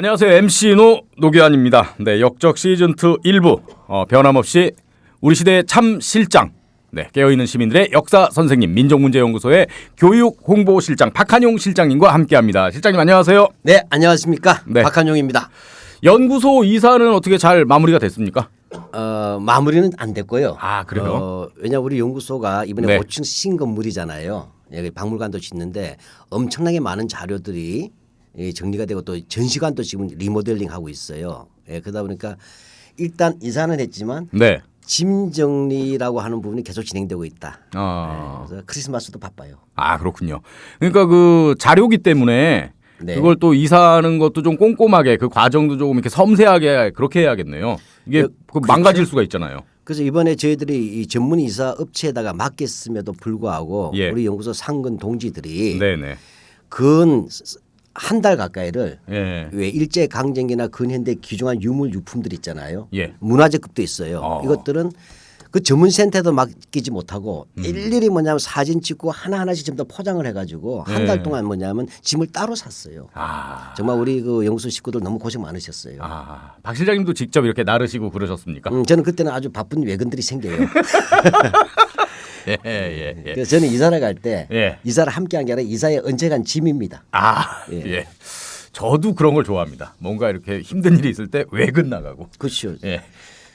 안녕하세요. MC 노기환입니다. 네, 역적 시즌2 1부 변함없이 우리 시대의 참 실장, 네, 깨어있는 시민들의 역사 선생님, 민족문제연구소의 교육홍보실장 박한용 실장님과 함께합니다. 실장님 안녕하세요. 네, 안녕하십니까. 네. 박한용입니다. 연구소 이사는 어떻게 잘 마무리가 됐습니까? 마무리는 안 됐고요. 아, 그래요? 왜냐 우리 연구소가 이번에 네. 5층 신건물이잖아요. 여기 박물관도 짓는데 엄청나게 많은 자료들이 정리가 되고 또 전시관도 지금 리모델링 하고 있어요. 그러다 보니까 일단 이사는 했지만 네. 짐 정리라고 하는 부분이 계속 진행되고 있다. 아, 그래서 크리스마스도 바빠요. 아 그렇군요. 그러니까 그 자료기 때문에 네. 그걸 또 이사하는 것도 좀 꼼꼼하게 그 과정도 조금 이렇게 섬세하게 그렇게 해야겠네요. 이게 그 망가질 수가 있잖아요. 그래서 이번에 저희들이 이 전문 이사 업체에다가 맡겼음에도 불구하고 예. 우리 연구소 상근 동지들이 네네. 근 한 달 가까이를 예. 왜 일제 강점기나 근현대 귀중한 유물 유품들 있잖아요. 예. 문화재급도 있어요. 이것들은 그 전문 센터에도 맡기지 못하고 일일이 뭐냐면 사진 찍고 하나하나씩 전부 다 포장을 해가지고 한 달 동안 뭐냐면 짐을 따로 샀어요. 아. 정말 우리 그 연구소 식구들 너무 고생 많으셨어요. 아, 박 실장님도 직접 이렇게 나르시고 그러셨습니까? 저는 그때는 아주 바쁜 외근들이 생겨요. 예, 예, 예. 그래서 저는 이사를 갈 때 예. 이사를 함께한 게 아니라 이사에 얹혀간 짐입니다. 아, 예. 저도 그런 걸 좋아합니다. 뭔가 이렇게 힘든 일이 있을 때 외근 나가고. 그렇죠. 예.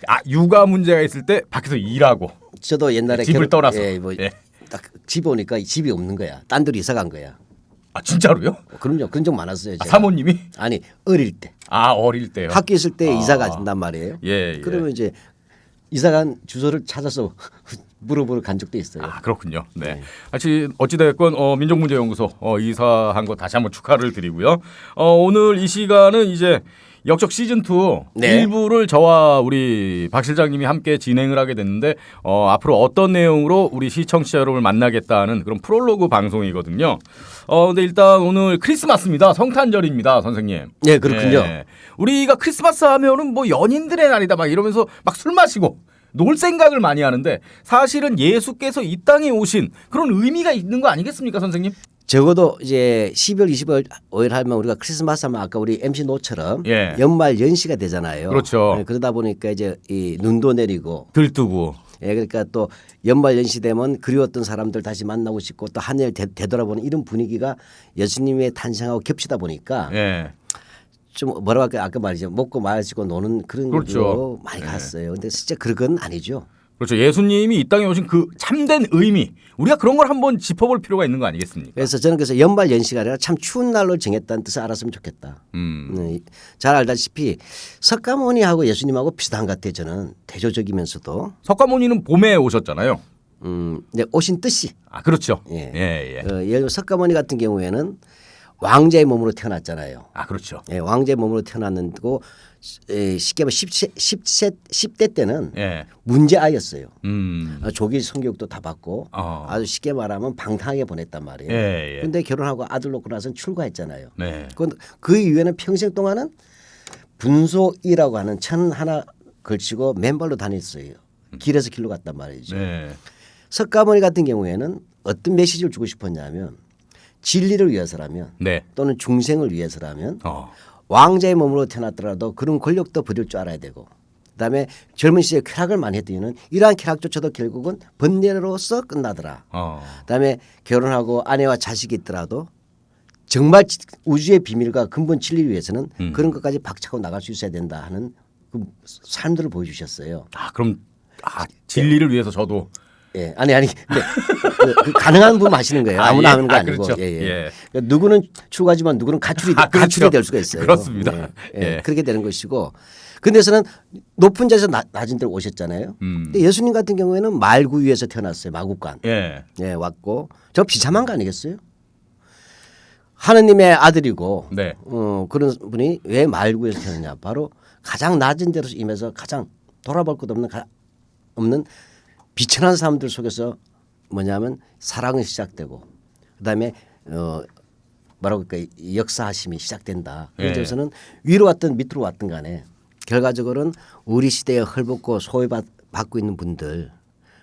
아, 육아 문제가 있을 때 밖에서 일하고. 저도 옛날에 집을 떠나서. 뭐 예. 딱 집에 오니까 집이 없는 거야. 딴 데로 이사 간 거야. 아, 진짜로요? 그럼요. 그런 적 많았어요. 아, 제가. 사모님이? 아니 어릴 때 아, 어릴 때요. 학교 있을 때 이사 간단 말이에요. 예. 그러면 이제 이사 간 주소를 찾아서 물어보러 간 적도 있어요. 아, 그렇군요. 네. 어찌됐건 민족문제연구소 이사한 거 다시 한번 축하를 드리고요. 오늘 이 시간은 이제 역적 시즌2 네. 1부를 저와 우리 박 실장님이 함께 진행을 하게 됐는데 앞으로 어떤 내용으로 우리 시청자 여러분을 만나겠다는 그런 프롤로그 방송이거든요. 근데 일단 오늘 크리스마스입니다. 성탄절입니다, 선생님. 네, 그렇군요. 네. 우리가 크리스마스 하면은 뭐 연인들의 날이다 막 이러면서 막 술 마시고 놀 생각을 많이 하는데 사실은 예수께서 이 땅에 오신 그런 의미가 있는 거 아니겠습니까, 선생님? 적어도 이제 12월 25일 하면 우리가 크리스마스 하면 아까 우리 MC 노처럼 예. 연말 연시가 되잖아요. 그렇죠. 네, 그러다 보니까 이제 이 눈도 내리고 들뜨고. 그러니까 또 연말 연시 되면 그리웠던 사람들 다시 만나고 싶고 또 한 해 되돌아보는 이런 분위기가 예수님의 탄생하고 겹치다 보니까 예. 좀 뭐라고 할까 아까 말이죠. 먹고 마시고 노는 그런 그렇죠. 걸로 많이 갔어요. 근데 진짜 그건 아니죠. 그렇죠. 예수님이 이 땅에 오신 그 참된 의미. 우리가 그런 걸 한번 짚어볼 필요가 있는 거 아니겠습니까? 그래서 저는 그래서 연말 연시가 아니라 참 추운 날로 정했다는 뜻을 알았으면 좋겠다. 잘 알다시피 석가모니하고 예수님하고 비슷한 것 같아요. 저는 대조적이면서도 석가모니는 봄에 오셨잖아요. 네, 오신 뜻이 아, 그렇죠. 예. 예, 예. 예를 들어 석가모니 같은 경우에는 왕자의 몸으로 태어났잖아요. 아, 그렇죠. 예, 왕자의 몸으로 태어났는데고 쉽게 말하면 10대 때는 예. 문제아였어요. 조기 성교육도 다 받고 아주 쉽게 말하면 방탕하게 보냈단 말이에요. 예, 예. 근데 결혼하고 아들 놓고 나서는 출가했잖아요. 네. 그 이후에는 평생 동안은 분소이라고 하는 천 하나 걸치고 맨발로 다녔어요. 길에서 길로 갔단 말이죠. 네. 석가모니 같은 경우에는 어떤 메시지를 주고 싶었냐면 진리를 위해서라면 네. 또는 중생을 위해서라면 어. 왕자의 몸으로 태어났더라도 그런 권력도 버릴 줄 알아야 되고 그다음에 젊은 시절에 쾌락을 많이 했던 이유는 이러한 쾌락조차도 결국은 번뇌로서 끝나더라. 그다음에 결혼하고 아내와 자식이 있더라도 정말 우주의 비밀과 근본 진리를 위해서는 그런 것까지 박차고 나갈 수 있어야 된다 하는 그 삶들을 보여주셨어요. 아, 그럼 진리를 위해서 저도 예, 아니 근데 그 가능한 부분 하시는 거예요. 아무나 예. 하는 거 아니고. 그렇죠. 예, 예. 예. 그러니까 누구는 출가지만 누구는 가출이 그렇죠. 가출이 될 수가 있어요. 그렇습니다. 예, 예. 그렇게 되는 것이고. 근데서는 높은 자에서 낮은 데로 오셨잖아요. 근데 예수님 같은 경우에는 말구유에서 태어났어요. 마국간. 예. 예, 왔고 저 비참한 거 아니겠어요? 하느님의 아들이고 네. 그런 분이 왜 말구에서 태어났냐? 바로 가장 낮은 데로 임해서 가장 돌아볼 것 없는 비천한 사람들 속에서 뭐냐면 사랑이 시작되고 그다음에 뭐라고 할까 역사하심이 시작된다. 예. 그래서는 위로 왔든 밑으로 왔든 간에 결과적으로는 우리 시대에 헐벗고 소외받고 있는 분들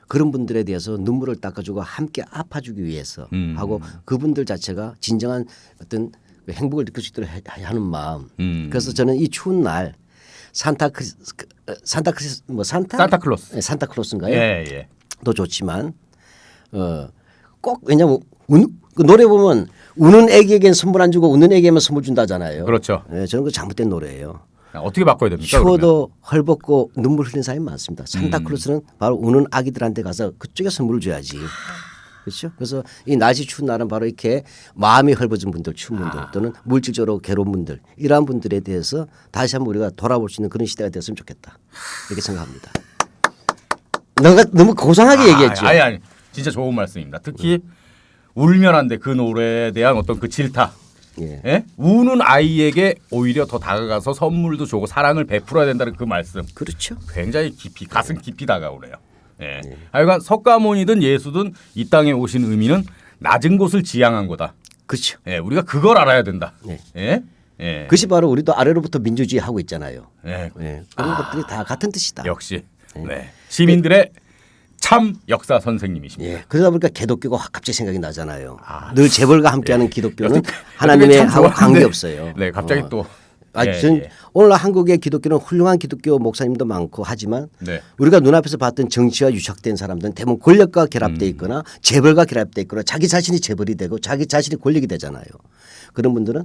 그런 분들에 대해서 눈물을 닦아주고 함께 아파주기 위해서 하고 그분들 자체가 진정한 어떤 행복을 느낄 수 있도록 하는 마음. 그래서 저는 이 추운 날 산타클로스. 네, 산타클로스인가요? 예, 예. 도 좋지만 꼭 왜냐면 그 노래 보면 우는 애기에겐 선물 안 주고 우는 애기에만 선물 준다잖아요. 그렇죠. 네, 저는 그 잘못된 노래예요. 어떻게 바꿔야 됩니까? 추워도 헐벗고 눈물 흘리는 사람이 많습니다. 산타클로스는 바로 우는 아기들한테 가서 그쪽에 선물을 줘야지. 그렇죠? 그래서 이 날씨 추운 날은 바로 이렇게 마음이 헐벗은 분들, 추운 분들 또는 물질적으로 괴로운 분들 이러한 분들에 대해서 다시 한번 우리가 돌아볼 수 있는 그런 시대가 됐으면 좋겠다. 이렇게 생각합니다. 너가 너무 고상하게 얘기했죠. 아니 진짜 좋은 말씀입니다. 특히 울면 안 돼 그 노래에 대한 어떤 그 질타. 예. 예? 우는 아이에게 오히려 더 다가가서 선물도 주고 사랑을 베풀어야 된다는 그 말씀. 그렇죠. 굉장히 깊이 가슴 깊이 다가오네요. 예. 하여간 석가모니든 예수든 이 땅에 오신 의미는 낮은 곳을 지향한 거다. 그렇죠. 예, 우리가 그걸 알아야 된다. 네. 예? 예. 그것이 바로 우리도 아래로부터 민주주의 하고 있잖아요. 예. 예. 그런 것들이 다 같은 뜻이다. 역시 네. 시민들의 참 역사 선생님이십니다. 예. 그러다 보니까 기독교가 갑자기 생각이 나잖아요. 늘 재벌과 함께하는 기독교는 하나님의 참 하고 좋았는데. 관계 없어요. 네, 갑자기 또. 저는 예. 오늘 한국의 기독교는 훌륭한 기독교 목사님도 많고 하지만 네. 우리가 눈앞에서 봤던 정치와 유착된 사람들은 대부분 권력과 결합돼 있거나 재벌과 결합돼 있거나 자기 자신이 재벌이 되고 자기 자신이 권력이 되잖아요. 그런 분들은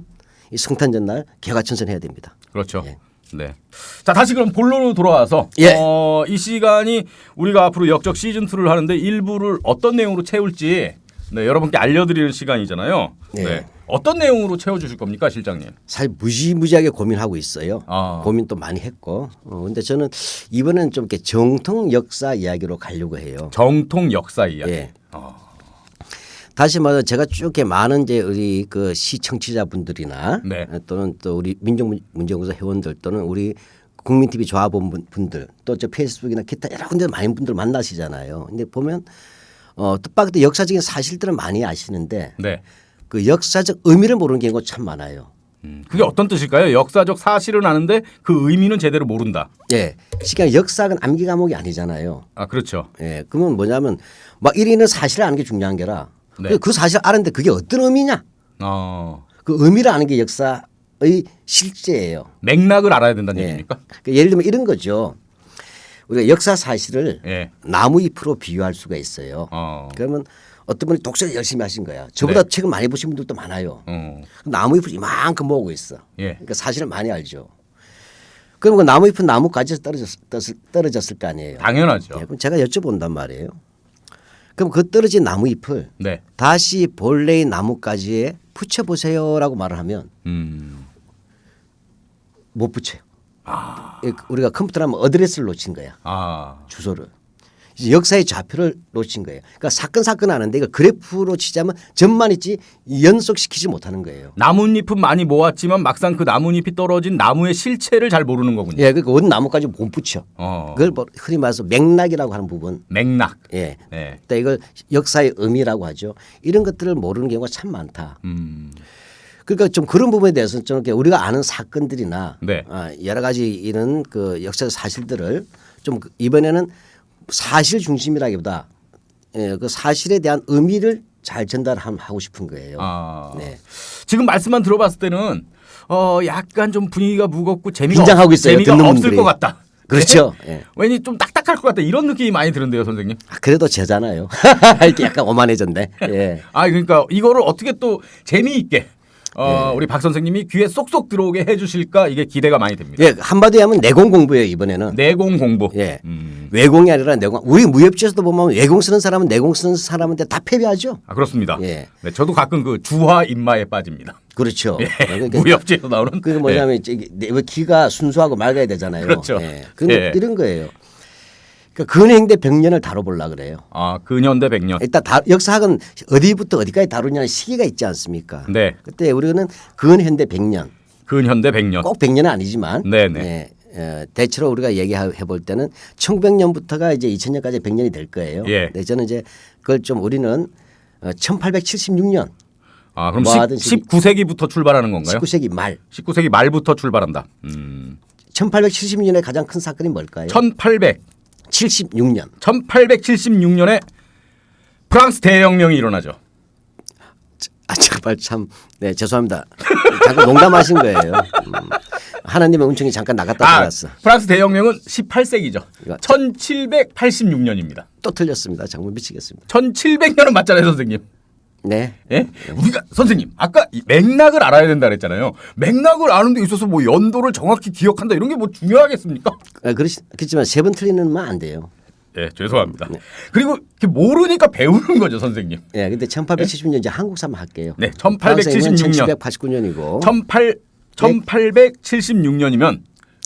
이 성탄절날 개과천선해야 됩니다. 그렇죠. 예. 네. 자 다시 그럼 본론으로 돌아와서 예. 이 시간이 우리가 앞으로 역적 시즌 2를 하는데 일부를 어떤 내용으로 채울지 네, 여러분께 알려드리는 시간이잖아요. 네. 네. 어떤 내용으로 채워주실 겁니까, 실장님? 사실 무지무지하게 고민하고 있어요. 아. 고민도 많이 했고. 근데 저는 이번에는 좀 이렇게 정통 역사 이야기로 가려고 해요. 정통 역사 이야기. 예. 다시 말해 제가 쭉 이렇게 많은 이제 우리 그 시청취자분들이나 네. 또는 또 우리 민족문제연구소 회원들 또는 우리 국민TV 조합원 분들 또 저 페이스북이나 기타 여러 군데 많은 분들 만나시잖아요. 근데 보면 뜻밖의 역사적인 사실들은 많이 아시는데 네. 그 역사적 의미를 모르는 경우가 참 많아요. 그게 어떤 뜻일까요? 역사적 사실은 아는데 그 의미는 제대로 모른다. 예. 시간 역사는 암기 과목이 아니잖아요. 아 그렇죠. 예. 그러면 뭐냐면 막 1위는 사실을 아는 게 중요한 게라 네. 그 사실을 아는데 그게 어떤 의미냐? 그 의미를 아는 게 역사의 실제예요. 맥락을 알아야 된다는 예. 얘기입니까? 그러니까 예를 들면 이런 거죠. 우리가 역사 사실을 예. 나무잎으로 비유할 수가 있어요. 그러면 어떤 분이 독서를 열심히 하신 거야. 저보다 네. 책을 많이 보신 분들도 많아요. 나무잎을 이만큼 모으고 있어. 예. 그러니까 사실을 많이 알죠. 그럼 그 나무잎은 나무까지 떨어졌을 거 아니에요. 당연하죠. 예, 그럼 제가 여쭤본단 말이에요. 그럼 그 떨어진 나무잎을 네. 다시 본래의 나무가지에 붙여보세요라고 말을 하면 못 붙여요. 우리가 컴퓨터로 하면 어드레스를 놓친 거야. 주소를. 이제 역사의 좌표를 놓친 거예요. 그러니까 사건 하는데 이거 그래프로 치자면 점만 있지 연속시키지 못하는 거예요. 나뭇잎은 많이 모았지만 막상 그 나뭇잎이 떨어진 나무의 실체를 잘 모르는 거군요. 예, 그러니까 어느 나무까지 못 붙여. 그걸 흔히 말해서 맥락이라고 하는 부분. 맥락. 예. 네. 또 이걸 역사의 의미라고 하죠. 이런 것들을 모르는 경우가 참 많다. 그러니까 좀 그런 부분에 대해서는 좀 이렇게 우리가 아는 사건들이나 네. 여러 가지 이런 그 역사적 사실들을 좀 이번에는 사실 중심이라기보다 그 사실에 대한 의미를 잘 전달하고 싶은 거예요. 네. 지금 말씀만 들어봤을 때는 약간 좀 분위기가 무겁고 재미가 긴장하고 있어요. 재미가 듣는 없을 분들이. 것 같다. 그렇죠. 네? 예. 왠지 좀 딱딱할 것 같다 이런 느낌이 많이 드는데요, 선생님. 그래도 제잖아요. 이렇게 약간 오만해졌네. 예. 그러니까 이거를 어떻게 또 재미있게 우리 박 선생님이 귀에 쏙쏙 들어오게 해주실까 이게 기대가 많이 됩니다. 예, 한마디로 하면 내공 공부예요 이번에는. 내공 공부. 예. 외공이 아니라 내공. 우리 무협지에서도 보면 외공 쓰는 사람은 내공 쓰는 사람한테 다 패배하죠. 그렇습니다. 예. 네, 저도 가끔 그 주화 인마에 빠집니다. 그렇죠. 예. 그러니까 무협지에서 나오는. 그게 뭐냐면 왜 키가 순수하고 맑아야 되잖아요. 그렇죠. 예. 예. 이런 거예요. 그러니까 근행대 백년을 다뤄보려 그래요. 근현대 백년. 일단 역사학은 어디부터 어디까지 다루냐는 시기가 있지 않습니까? 네. 그때 우리는 근현대 백년. 근현대 백년. 꼭 100년은 아니지만 네네. 대체로 우리가 얘기해 볼 때는 1900년부터가 이제 2000년까지 100년이 될 거예요. 예. 네, 저는 이제 그걸 좀 우리는 1876년 그럼 뭐 하든 19세기부터 출발하는 건가요? 19세기 말 19세기 말부터 출발한다. 1876년의 가장 큰 사건이 뭘까요? 1876년. 76년. 1876년에 프랑스 대혁명이 일어나죠. 정말 참, 네, 죄송합니다. 잠깐 농담하신 거예요. 하나님의 은총이 잠깐 나갔다 들어갔어. 프랑스 대혁명은 18세기죠. 1786년입니다. 또 틀렸습니다. 정말 미치겠습니다. 1700년은 맞잖아요, 선생님. 네. 예? 우리가 선생님 아까 이 맥락을 알아야 된다 그랬잖아요. 맥락을 아는 데 있어서 뭐 연도를 정확히 기억한다 이런 게 뭐 중요하겠습니까? 그렇지만 세 번 틀리는 건 안 돼요. 예, 죄송합니다. 네. 그리고 모르니까 배우는 거죠, 선생님. 예, 근데 1870년 이제 한국사만 할게요. 네, 1876년. 1789년이고. 1876년이면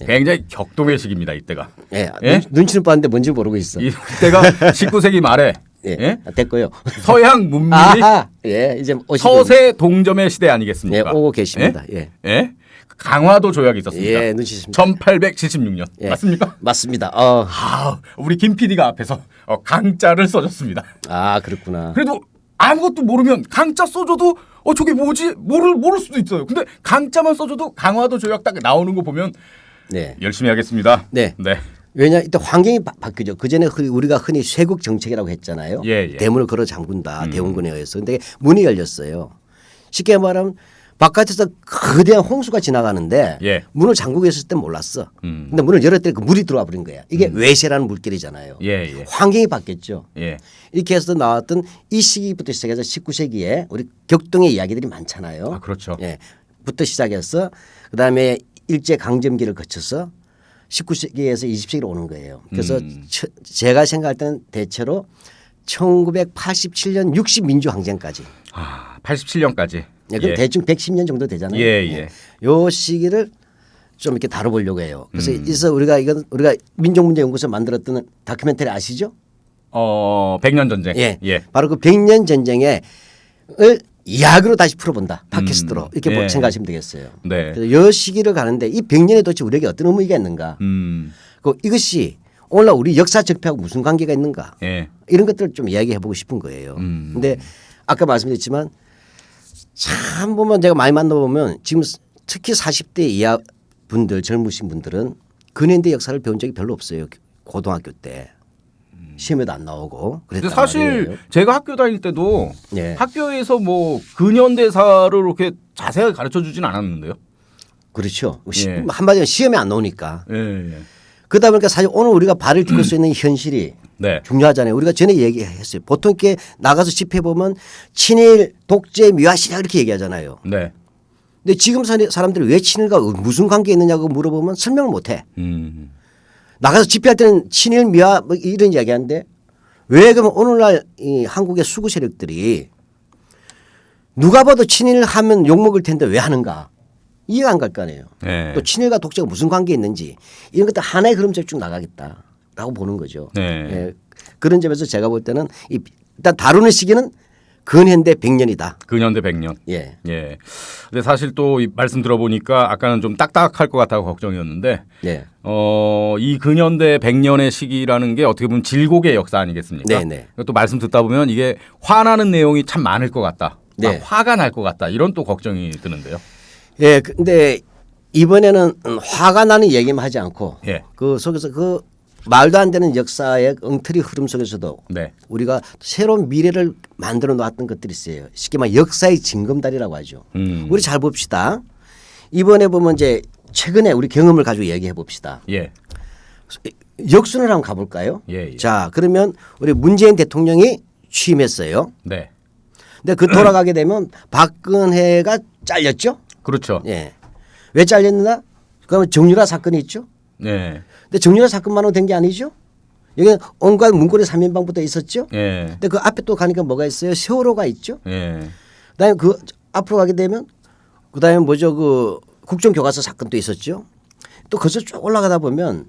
굉장히 격동의 시기입니다, 이때가. 예, 눈치는 봤는데 뭔지 모르고 있어. 이때가 19세기 말에 예, 됐고요. 서양 문명이 예, 이제 서세 동점의 시대 아니겠습니까? 예, 오고 계십니다. 예. 예? 강화도 조약이 있었습니다. 예, 눈치십니다. 1876년. 예, 맞습니까? 맞습니다. 우리 김 PD가 앞에서 강자를 써줬습니다. 아, 그렇구나. 그래도 아무것도 모르면 강자 써줘도 저게 뭐지? 모를 수도 있어요. 근데 강자만 써줘도 강화도 조약 딱 나오는 거 보면 네. 열심히 하겠습니다. 네. 네. 왜냐 이때 환경이 바뀌죠. 그 전에 우리가 흔히 쇄국 정책이라고 했잖아요. 예. 대문을 걸어 잠근다. 대원군에 의해서. 근데 문이 열렸어요. 쉽게 말하면 바깥에서 거대한 홍수가 지나가는데 문을 잠그고 있을 때 몰랐어. 근데 문을 열었더니 그 물이 들어와 버린 거야. 이게 외세라는 물결이잖아요. 환경이 바뀌었죠. 이렇게 해서 나왔던 이 시기부터 시작해서 19세기에 우리 격동의 이야기들이 많잖아요. 아, 그렇죠. 예. 부터 시작해서 그다음에 일제 강점기를 거쳐서 19세기에서 20세기로 오는 거예요. 그래서 제가 생각할 때는 대체로 1987년 60민주항쟁까지. 87년까지. 예, 그럼 대충 110년 정도 되잖아요. 요 시기를 좀 이렇게 다뤄보려고 해요. 그래서 우리가 민족문제연구소 만들었던 다큐멘터리 아시죠? 100년 전쟁. 예. 바로 그 100년 전쟁을 이야기로 다시 풀어본다. 팟캐스트로 이렇게 생각하시면 되겠어요. 네. 그래서 요 시기를 가는데 이 100년에 도대체 우리에게 어떤 의미가 있는가? 이것이 오늘날 우리 역사 적폐하고 무슨 관계가 있는가? 이런 것들을 좀 이야기해 보고 싶은 거예요. 근데 아까 말씀드렸지만 참 보면 제가 많이 만나보면 지금 특히 40대 이하 분들 젊으신 분들은 근현대 역사를 배운 적이 별로 없어요. 고등학교 때. 시험에도 안 나오고. 근데 사실 말이에요. 제가 학교 다닐 때도 학교에서 뭐 근현대사를 이렇게 자세하게 가르쳐 주진 않았는데요. 그렇죠. 한마디로 시험에 안 나오니까. 예. 그러다 보니까 사실 오늘 우리가 발을 딛고 수 있는 현실이 중요하잖아요. 우리가 전에 얘기했어요. 보통 이렇게 나가서 집회 보면 친일, 독재, 미화시라 이렇게 얘기하잖아요. 근데 지금 사람들이 왜 친일과 무슨 관계 있느냐고 물어보면 설명을 못 해. 나가서 집회할 때는 친일, 미화 뭐 이런 이야기 하는데 왜 그러면 오늘날 이 한국의 수구 세력들이 누가 봐도 친일 하면 욕먹을 텐데 왜 하는가. 이해가 안 갈 거 아니에요. 또 친일과 독재가 무슨 관계 있는지 이런 것들 하나의 흐름처럼 쭉 나가겠다라고 보는 거죠. 그런 점에서 제가 볼 때는 일단 다루는 시기는 근현대 100년이다. 근현대 100년. 예. 근데 사실 또 이 말씀 들어보니까 아까는 좀 딱딱할 것 같다고 걱정이었는데 이 근현대 100년의 시기라는 게 어떻게 보면 질곡의 역사 아니겠습니까? 또 말씀 듣다 보면 이게 화나는 내용이 참 많을 것 같다. 화가 날 것 같다. 이런 또 걱정이 드는데요. 예, 근데 이번에는 화가 나는 얘기만 하지 않고 그 속에서 그 말도 안 되는 역사의 엉터리 흐름 속에서도 우리가 새로운 미래를 만들어 놨던 것들이 있어요. 쉽게 말해 역사의 징검다리라고 하죠. 우리 잘 봅시다. 이번에 보면 이제 최근에 우리 경험을 가지고 얘기해 봅시다. 역순을 한번 가볼까요? 자, 그러면 우리 문재인 대통령이 취임했어요. 근데 그 돌아가게 되면 박근혜가 잘렸죠. 그렇죠. 왜 잘렸나? 그러면 정유라 사건이 있죠. 근데 정유라 사건만으로 된 게 아니죠. 여기 온갖 문고리 3인방부터 있었죠. 근데 그 앞에 또 가니까 뭐가 있어요? 세월호가 있죠. 그다음에 그 앞으로 가게 되면 그다음에 뭐죠? 그 국정교과서 사건도 있었죠. 또 거기서 쭉 올라가다 보면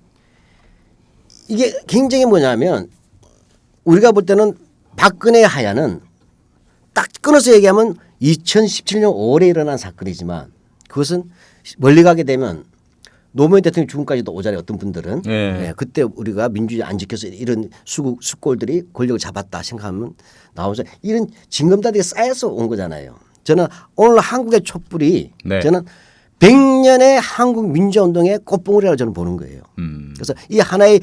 이게 굉장히 뭐냐면 우리가 볼 때는 박근혜 하야는 딱 끊어서 얘기하면 2017년 5월에 일어난 사건이지만 그것은 멀리 가게 되면 노무현 대통령 죽음까지도 오자리 어떤 분들은 그때 우리가 민주주의 안 지켜서 이런 수골들이 권력을 잡았다 생각하면 나오죠. 이런 징검다리가 쌓여서 온 거잖아요. 저는 오늘 한국의 촛불이 저는 100년의 한국 민주화운동의 꽃봉오리라고 저는 보는 거예요. 그래서 이 하나의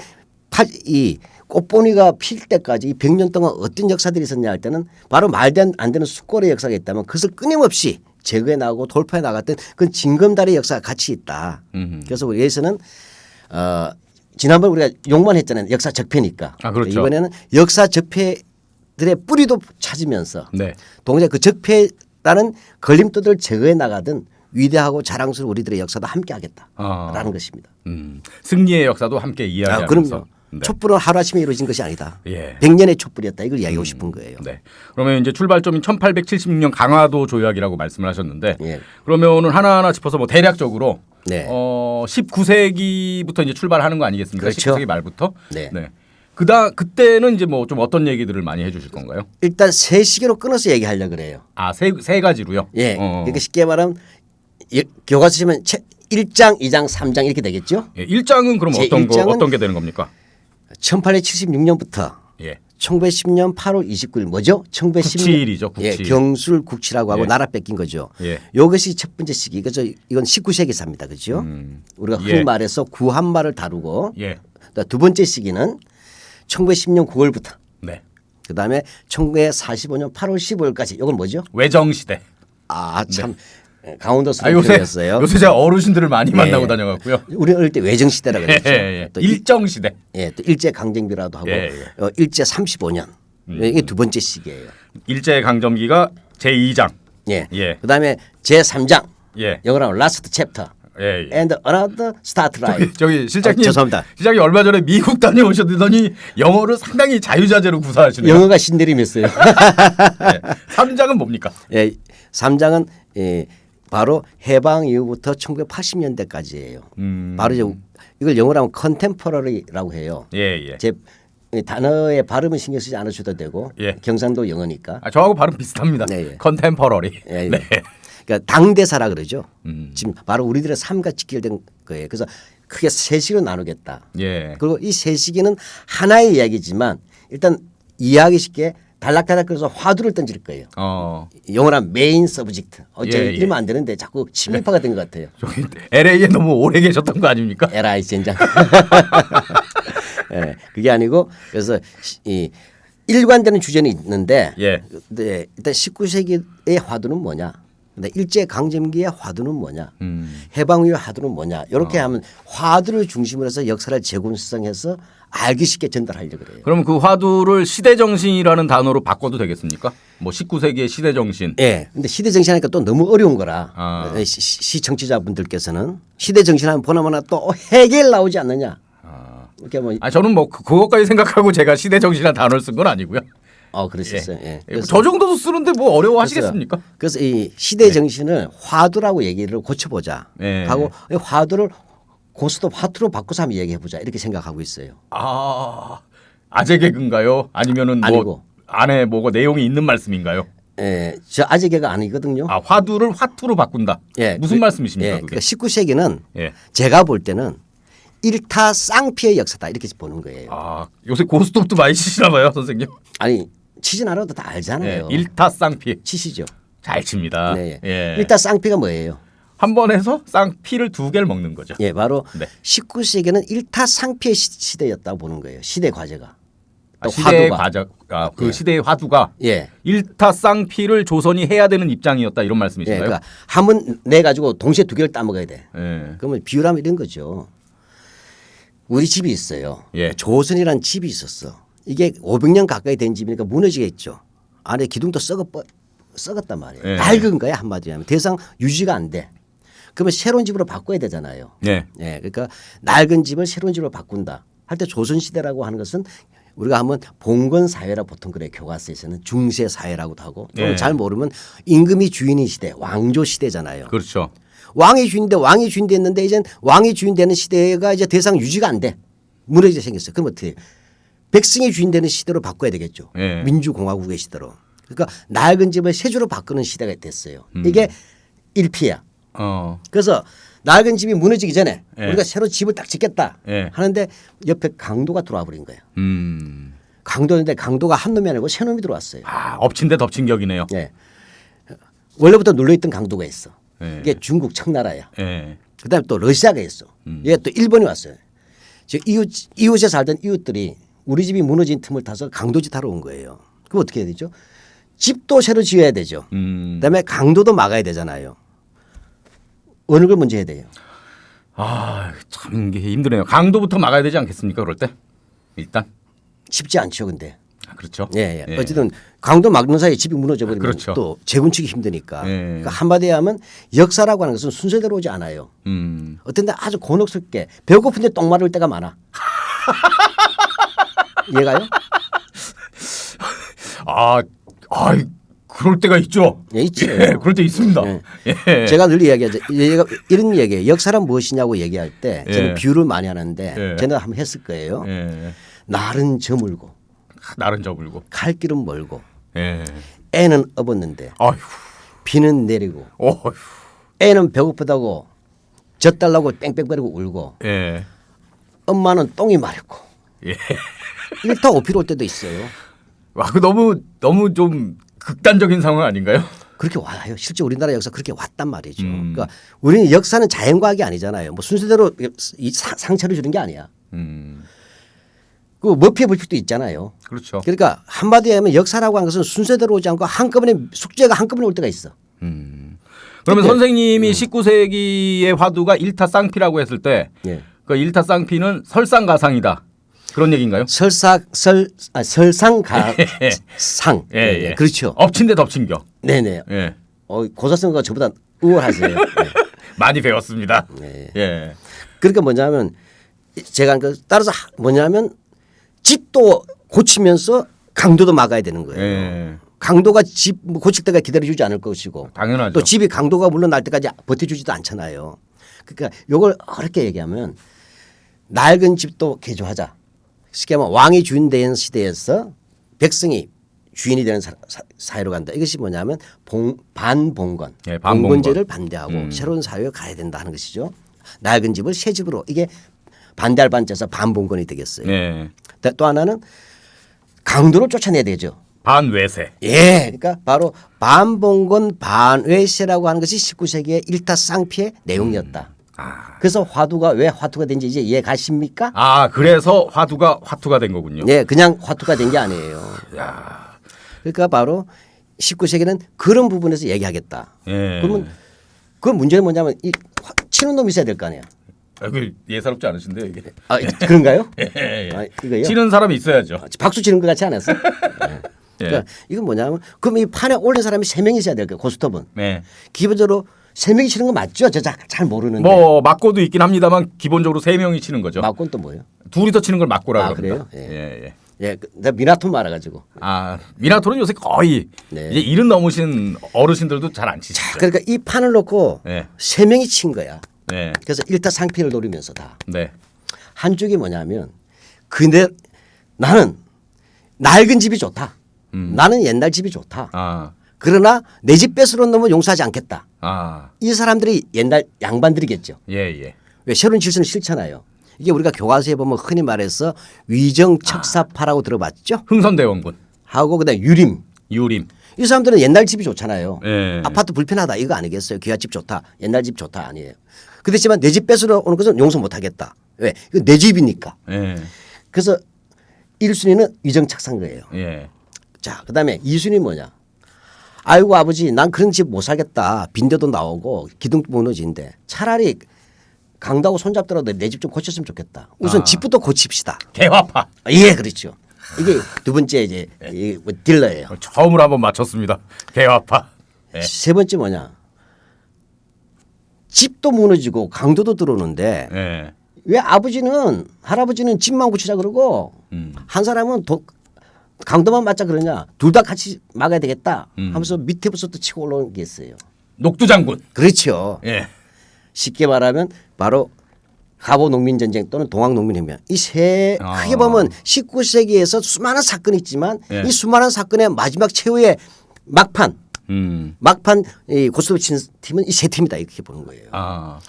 이 꽃보니가 필 때까지 이 100년 동안 어떤 역사들이 있었냐 할 때는 바로 말도 안 되는 수골의 역사가 있다면 그것을 끊임없이 제거해 나가고 돌파해 나갔던 그 징검다리의 역사가 같이 있다. 그래서 우리에서는 지난번 우리가 욕만 했잖아요. 역사 적폐니까. 아, 그렇죠. 이번에는 역사 적폐들의 뿌리도 찾으면서 네. 동시에 그 적폐라는 걸림돌을 제거해 나가던 위대하고 자랑스러운 우리들의 역사도 함께하겠다라는 것입니다. 승리의 역사도 함께 이야기하면서. 그럼요. 네. 촛불은 하루아침에 이루어진 것이 아니다. 예. 100년의 촛불이었다. 이걸 이야기하고 싶은 거예요. 네. 그러면 이제 출발점인 1876년 강화도 조약이라고 말씀을 하셨는데 예. 그러면은 하나하나 짚어서 뭐 대략적으로 네. 19세기부터 이제 출발하는 거 아니겠습니까? 그렇죠. 19세기 말부터. 네. 그때는 이제 뭐 좀 어떤 얘기들을 많이 해주실 건가요? 일단 세 시기로 끊어서 얘기하려고 그래요. 아, 세 가지로요? 예. 그러니까 쉽게 말하면 교과서 시면 1장, 2장, 3장 이렇게 되겠죠. 예, 1장은 그럼 어떤 게 되는 겁니까? 1876년부터 예. 1910년 8월 29일 뭐죠? 9.7이죠. 9.7. 예, 경술 국치라고 하고 예. 나라 뺏긴 거죠. 예. 이것이 첫 번째 시기. 그죠? 이건 19세기사입니다. 그죠? 우리가 흔히 예. 말해서 구한말을 다루고 예. 두 번째 시기는 1910년 9월부터 네. 그다음에 1945년 8월 15일까지. 이건 뭐죠? 외정 시대. 아, 참 강원도 요새 수도였어요. 요새 제가 어르신들을 많이 만나고 다녀갖고요. 우리 어릴 때 외정 시대라고 그랬죠. 예. 또 일정 시대. 예, 또 일제 강점기라도 하고 예. 일제 35년. 이게 두 번째 시기예요. 일제 강점기가 제2장. 예. 예. 그다음에 제 3장. 예. 영어로 라스트 챕터. 예. And another start line. 저기 실장님. 죄송합니다. 실장님 얼마 전에 미국 다녀오셨더니 영어를 상당히 자유자재로 구사하시네요. 영어가 신내림했어요. 3장은 뭡니까? 예. 3장은 바로 해방 이후부터 1980년대까지예요. 바로 이제 이걸 영어로 하면 컨템퍼러리라고 해요. 예. 제 단어의 발음은 신경 쓰지 않으셔도 되고 예. 경상도 영어니까. 아, 저하고 발음 비슷합니다. 네. 컨템퍼러리. 예, 예. 네. 그러니까 당대사라 그러죠. 지금 바로 우리들의 삶과 직결된 거예요. 그래서 크게 세 시기로 나누겠다. 예. 그리고 이 세 시기는 하나의 이야기지만 일단 이해하기 쉽게 달락달락 그래서 화두를 던질 거예요. 영어로 하면 메인 서브젝트. 예. 이러면 안 되는데 자꾸 친밀파가 된 것 같아요. 저기 LA에 너무 오래 계셨던 거 아닙니까? 에라이 젠장. 예, 그게 아니고 그래서 이 일관되는 주제는 있는데 예. 네, 일단 19세기의 화두는 뭐냐? 근데 일제 강점기의 화두는 뭐냐? 해방 이후의 화두는 뭐냐? 이렇게 하면 화두를 중심으로 해서 역사를 재군수성해서 알기 쉽게 전달하려고 그래요. 그러면 그 화두를 시대 정신이라는 단어로 바꿔도 되겠습니까? 뭐 19세기의 시대 정신. 예. 근데 시대 정신하니까 또 너무 어려운 거라 시청자분들께서는 시대 정신하면 보나마나 또 해결 나오지 않느냐? 이렇게 뭐 저는 뭐 그것까지 생각하고 제가 시대 정신이라는 단어를 쓴 건 아니고요. 그랬었어요. 예. 저 정도도 쓰는데 뭐 어려워하시겠습니까? 그래서 이 시대 정신을 화두라고 얘기를 고쳐보자 예. 하고 이 화두를 고스톱 화투로 바꿔서 한번 얘기해보자 이렇게 생각하고 있어요. 아재 개그인가요? 아니면은 뭐 아니고. 안에 뭐가 내용이 있는 말씀인가요? 예, 저 아재 개가 아니거든요. 화두를 화투로 바꾼다. 예, 무슨 말씀이십니까? 예, 그게? 그러니까 19세기는 예. 제가 볼 때는 일타 쌍피의 역사다 이렇게 보는 거예요. 요새 고스톱도 많이 치시나 봐요, 선생님. 아니 치진 않아도 다 알잖아요. 예, 일타쌍피. 치시죠. 잘 칩니다. 네. 예. 일타 쌍피가 뭐예요? 한 번 해서 쌍피를 2개를 먹는 거죠. 예, 바로 네. 19세기는 일타 쌍피의 시대였다고 보는 거예요. 시대 과제가. 또 시대의 화두가. 과자, 그 예. 시대의 화두가 예. 일타쌍피를 조선이 해야 되는 입장이었다 이런 예, 말씀이신가요? 그러니까 한 번 내 가지고 동시에 두 개를 따먹어야 돼. 예. 그러면 비유라면 이런 거죠. 우리 집이 있어요. 예. 조선이라는 집이 있었어. 이게 500년 가까이 된 집이니까 무너지겠죠. 안에 기둥도 썩었단 말이에요. 예. 낡은 거야 한마디로 하면. 더 이상 유지가 안 돼. 그러면 새로운 집으로 바꿔야 되잖아요. 예. 예, 그러니까 낡은 집을 새로운 집으로 바꾼다. 할 때 조선시대라고 하는 것은 우리가 하면 봉건 사회라 보통 그래 교과서에서는 중세 사회라고도 하고 또는 예. 잘 모르면 임금이 주인인 시대, 왕조 시대잖아요. 그렇죠. 왕이 주인인데 왕이 주인 됐는데 이제 왕이 주인 되는 시대가 이제 더 이상 유지가 안 돼. 무너지게 생겼어요. 그럼 어떻게 해요? 백성이 주인 되는 시대로 바꿔야 되겠죠. 예. 민주공화국의 시대로. 그러니까 낡은 집을 세주로 바꾸는 시대가 됐어요. 이게 일피야. 그래서 낡은 집이 무너지기 전에 예. 우리가 새로 집을 딱 짓겠다 예. 하는데 옆에 강도가 들어와 버린 거예요. 강도인데 강도가 한 놈이 아니고 세 놈이 들어왔어요. 엎친 데 덮친 격이네요. 예. 원래부터 눌러있던 강도가 있어. 예. 이게 중국 청나라야. 예. 그다음에 또 러시아가 있어. 얘 또 일본이 왔어요. 저 이웃에 살던 이웃들이 우리 집이 무너진 틈을 타서 강도짓 하러 온 거예요. 그럼 어떻게 해야 되죠? 집도 새로 지어야 되죠. 그다음에 강도도 막아야 되잖아요. 어느 걸 먼저 해야 돼요? 참 이게 힘드네요. 강도부터 막아야 되지 않겠습니까? 그럴 때 일단 쉽지 않죠, 근데. 그렇죠. 예. 어쨌든 강도 막는 사이에 집이 무너져 버리면 그렇죠. 또 재건축이 힘드니까. 예. 그러니까 한마디에 하면 역사라고 하는 것은 순서대로 오지 않아요. 어떤 데 아주 곤혹스럽게 배고픈데 똥 마를 때가 많아. 이해가요? 그럴 때가 있죠. 예, 있죠. 예, 그럴 때 있습니다. 예. 제가 늘 이야기하죠. 이런 얘기예요. 역사란 무엇이냐고 얘기할 때 저는 예. 비유를 많이 하는데 예. 저는 한번 했을 거예요. 예. 날은 저물고 날은 저불고. 갈 길은 멀고 예. 애는 업었는데 아휴. 비는 내리고 어휴. 애는 배고프다고 젖달라고 뺑뺑거리고 울고 예. 엄마는 똥이 마렵고 예. 일타 오피로 올 때도 있어요. 그 너무 좀 극단적인 상황 아닌가요? 그렇게 와요. 실제 우리나라 역사 그렇게 왔단 말이죠. 그러니까 우리는 역사는 자연과학이 아니잖아요. 뭐 순서대로 이 상처를 주는 게 아니야. 그 머피의 불필도 있잖아요. 그렇죠. 그러니까 한마디에 하면 역사라고 하는 것은 순서대로 오지 않고 한꺼번에 숙제가 한꺼번에 올 때가 있어. 그러면 선생님이 19세기의 화두가 일타쌍피라고 했을 때 예. 그 일타쌍피는 설상가상이다. 그런 얘기인가요? 설상가상. 예. 그렇죠. 엎친 데 덮친 겨. 네네. 예. 고사성어가 저보다 우월하세요. 네. 많이 배웠습니다. 네. 예. 그러니까 뭐냐면 제가 따라서 뭐냐면 집도 고치면서 강도도 막아야 되는 거예요. 예. 강도가 집 고칠 때가 기다려주지 않을 것이고 당연하죠. 또 집이 강도가 물러날 때까지 버텨주지도 않잖아요. 그러니까 이걸 어렵게 얘기하면 낡은 집도 개조하자. 쉽게 말하면 왕이 주인 되는 시대에서 백성이 주인이 되는 사회로 간다. 이것이 뭐냐면 반봉건, 예, 반봉건. 봉건제를 반대하고 새로운 사회로 가야 된다 하는 것이죠. 낡은 집을 새 집으로 이게 반대할 반자에서 반봉건이 되겠어요. 예. 또 하나는 강도를 쫓아내야 되죠. 반외세. 예, 그러니까 바로 반봉건 반외세라고 하는 것이 19세기의 일타쌍피의 내용이었다. 그래서 화두가 왜 화투가 된지 이제 이해 가십니까? 그래서 화투가 된 거군요. 네, 그냥 화투가 된 게 아니에요. 야. 그러니까 바로 19세기는 그런 부분에서 얘기하겠다. 예. 그러면 그 문제는 뭐냐면 치는 놈이 있어야 될 거 아니야. 그 예사롭지 않으신데요, 이게. 그런가요? 예. 이거요? 치는 사람이 있어야죠. 박수 치는 것 같지 않았어? 예. 그러니까 이건 뭐냐면 그럼 이 판에 올린 사람이 3명이 있어야 될 거예요. 고스톱은. 네. 기본적으로 3명이 치는 거 맞죠? 저 잘 모르는데. 뭐 맞고도 있긴 합니다만 기본적으로 3명이 치는 거죠. 맞고는 또 뭐예요? 둘이 더 치는 걸 맞고라고 합니다. 그래요? 예. 예. 예, 내가 미나톤 말아가지고. 미나토는 요새 거의 네. 이제 일은 넘으신 어르신들도 잘 안 치시죠. 그러니까 이 판을 놓고 네. 3명이 친 거야. 네. 그래서 일타상피를 노리면서 다. 네. 한쪽이 뭐냐면 근데 나는 낡은 집이 좋다. 나는 옛날 집이 좋다. 그러나 내 집 뺏으러 놈은 용서하지 않겠다. 이 사람들이 옛날 양반들이겠죠. 예. 왜 새로운 질서는 싫잖아요. 이게 우리가 교과서에 보면 흔히 말해서 위정척사파라고 들어봤죠? 흥선대원군, 하고 그다음 유림. 이 사람들은 옛날 집이 좋잖아요. 예. 아파트 불편하다 이거 아니겠어요? 귀하집 좋다. 옛날 집 좋다 아니에요. 그렇지만 내 집 뺏으러 오는 것은 용서 못하겠다. 왜? 이거 내 집이니까. 예. 그래서 1순위는 위정착사인 거예요. 예. 자, 그다음에 2순위 뭐냐? 아이고 아버지 난 그런 집 못 살겠다. 빈대도 나오고 기둥도 무너진데 차라리 강다고 손잡더라도 내 집 좀 고쳤으면 좋겠다. 우선 집부터 고칩시다. 개화파. 예, 그렇죠. 이게 두 번째 이제 뭐 딜러예요. 처음으로 한번 맞췄습니다. 개화파. 예. 세 번째 뭐냐? 집도 무너지고 강도도 들어오는데 예. 왜 할아버지는 집만 고치자 그러고 한 사람은 강도만 맞자 그러냐? 둘 다 같이 막아야 되겠다 하면서 밑에부터 치고 올라오는 게 있어요. 녹두장군. 그렇죠. 예. 쉽게 말하면 바로 갑오 농민전쟁 또는 동학농민혁명 이 세 크게 보면 19세기에서 수많은 사건이 있지만 예. 이 수많은 사건의 마지막 최후의 막판 이 고스톱 친 팀은 이 세 팀이다 이렇게 보는 거예요.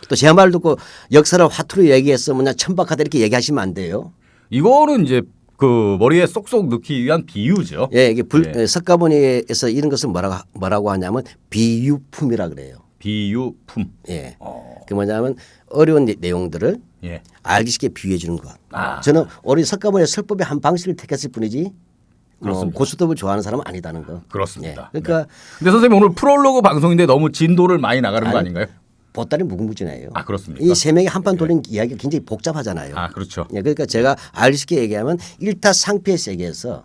또 제 말 듣고 역사를 화투로 얘기해서 뭐냐 천박하다 이렇게 얘기하시면 안 돼요. 이거는 이제 그 머리에 쏙쏙 넣기 위한 비유죠. 예, 이게 석가모니에서 이런 것을 뭐라고 하냐면 비유품이라 그래요. 비유품. 예. 그 뭐냐면 어려운 내용들을 알기 쉽게 비유해 주는 것. 저는 우리 석가모니 설법의 한 방식을 택했을 뿐이지 그렇습니다. 고스톱을 좋아하는 사람은 아니다는 거. 그렇습니다. 예. 그러니까 네. 근데 선생님 오늘 프롤로그 방송인데 너무 진도를 많이 나가는 거 아닌가요? 보따리 무궁무진해요. 아, 그렇습니까? 이 세 명이 한판 돌린 이야기가 굉장히 복잡하잖아요. 아, 그렇죠. 예, 그러니까 제가 알기 쉽게 얘기하면 일타상피의 세계에서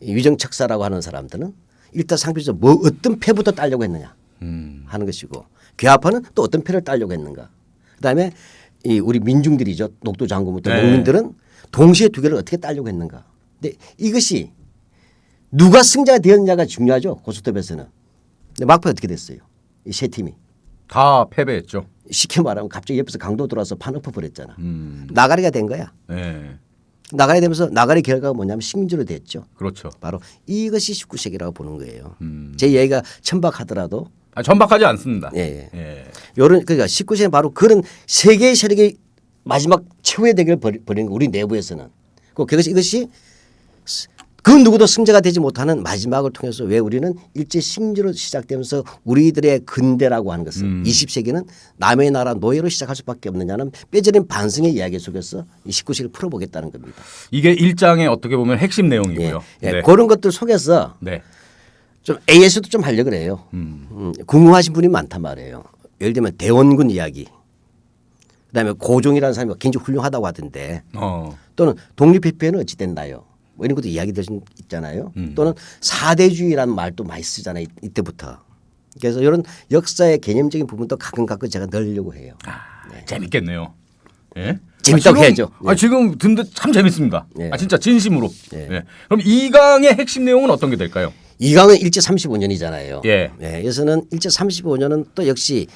유정척사라고 하는 사람들은 일타상피에서 뭐 어떤 패부터 따려고 했느냐 하는 것이고 괴하파는 또 어떤 패를 따려고 했는가. 그다음에 이 우리 민중들이죠. 녹도 장군부터 네. 농민들은 동시에 두 개를 어떻게 따려고 했는가. 근데 이것이 누가 승자가 되었느냐가 중요하죠. 고스톱에서는. 근데 막판 어떻게 됐어요? 이 세 팀이. 다 패배했죠. 쉽게 말하면 갑자기 옆에서 강도 들어와서 판 엎어버렸잖아. 나가리가 된 거야. 네. 나가리 되면서 나가리 결과가 뭐냐면 식민지로 됐죠. 그렇죠. 바로 이것이 19세기라고 보는 거예요. 제 얘기가 천박하더라도 아, 전박하지 않습니다. 예. 예. 요런 그러니까 19세기 바로 그런 세계의 세력이 마지막 최후의 대결을 벌이는 거 우리 내부에서는. 그것이 이것이 그 누구도 승자가 되지 못하는 마지막을 통해서 왜 우리는 일제 식민지로 시작되면서 우리들의 근대라고 하는 것은 20세기는 남의 나라 노예로 시작할 수밖에 없느냐는 뼈저린 반성의 이야기 속에서 이 19세기를 풀어보겠다는 겁니다. 이게 일장의 어떻게 보면 핵심 내용이고요. 예. 네. 그런 것들 속에서 네. 좀 AS도 좀 하려고 그래요. 궁금하신 분이 많단 말이에요. 예를 들면 대원군 이야기. 그다음에 고종이라는 사람이 굉장히 훌륭하다고 하던데 또는 독립회피에는 어찌 됐나요? 뭐 이런 것도 이야기들 있잖아요. 또는 사대주의라는 말도 많이 쓰잖아요. 이때부터. 그래서 이런 역사의 개념적인 부분도 가끔 제가 넣으려고 해요. 네. 재밌겠네요. 예? 재밌다고 지금, 해야죠. 아, 지금 듣는데 참 재밌습니다. 예. 아, 진짜 진심으로. 예. 예. 그럼 이강의 핵심 내용은 어떤 게 될까요? 이강은 일제 35년이잖아요. 예. 그래서는 일제 35년은 또 역시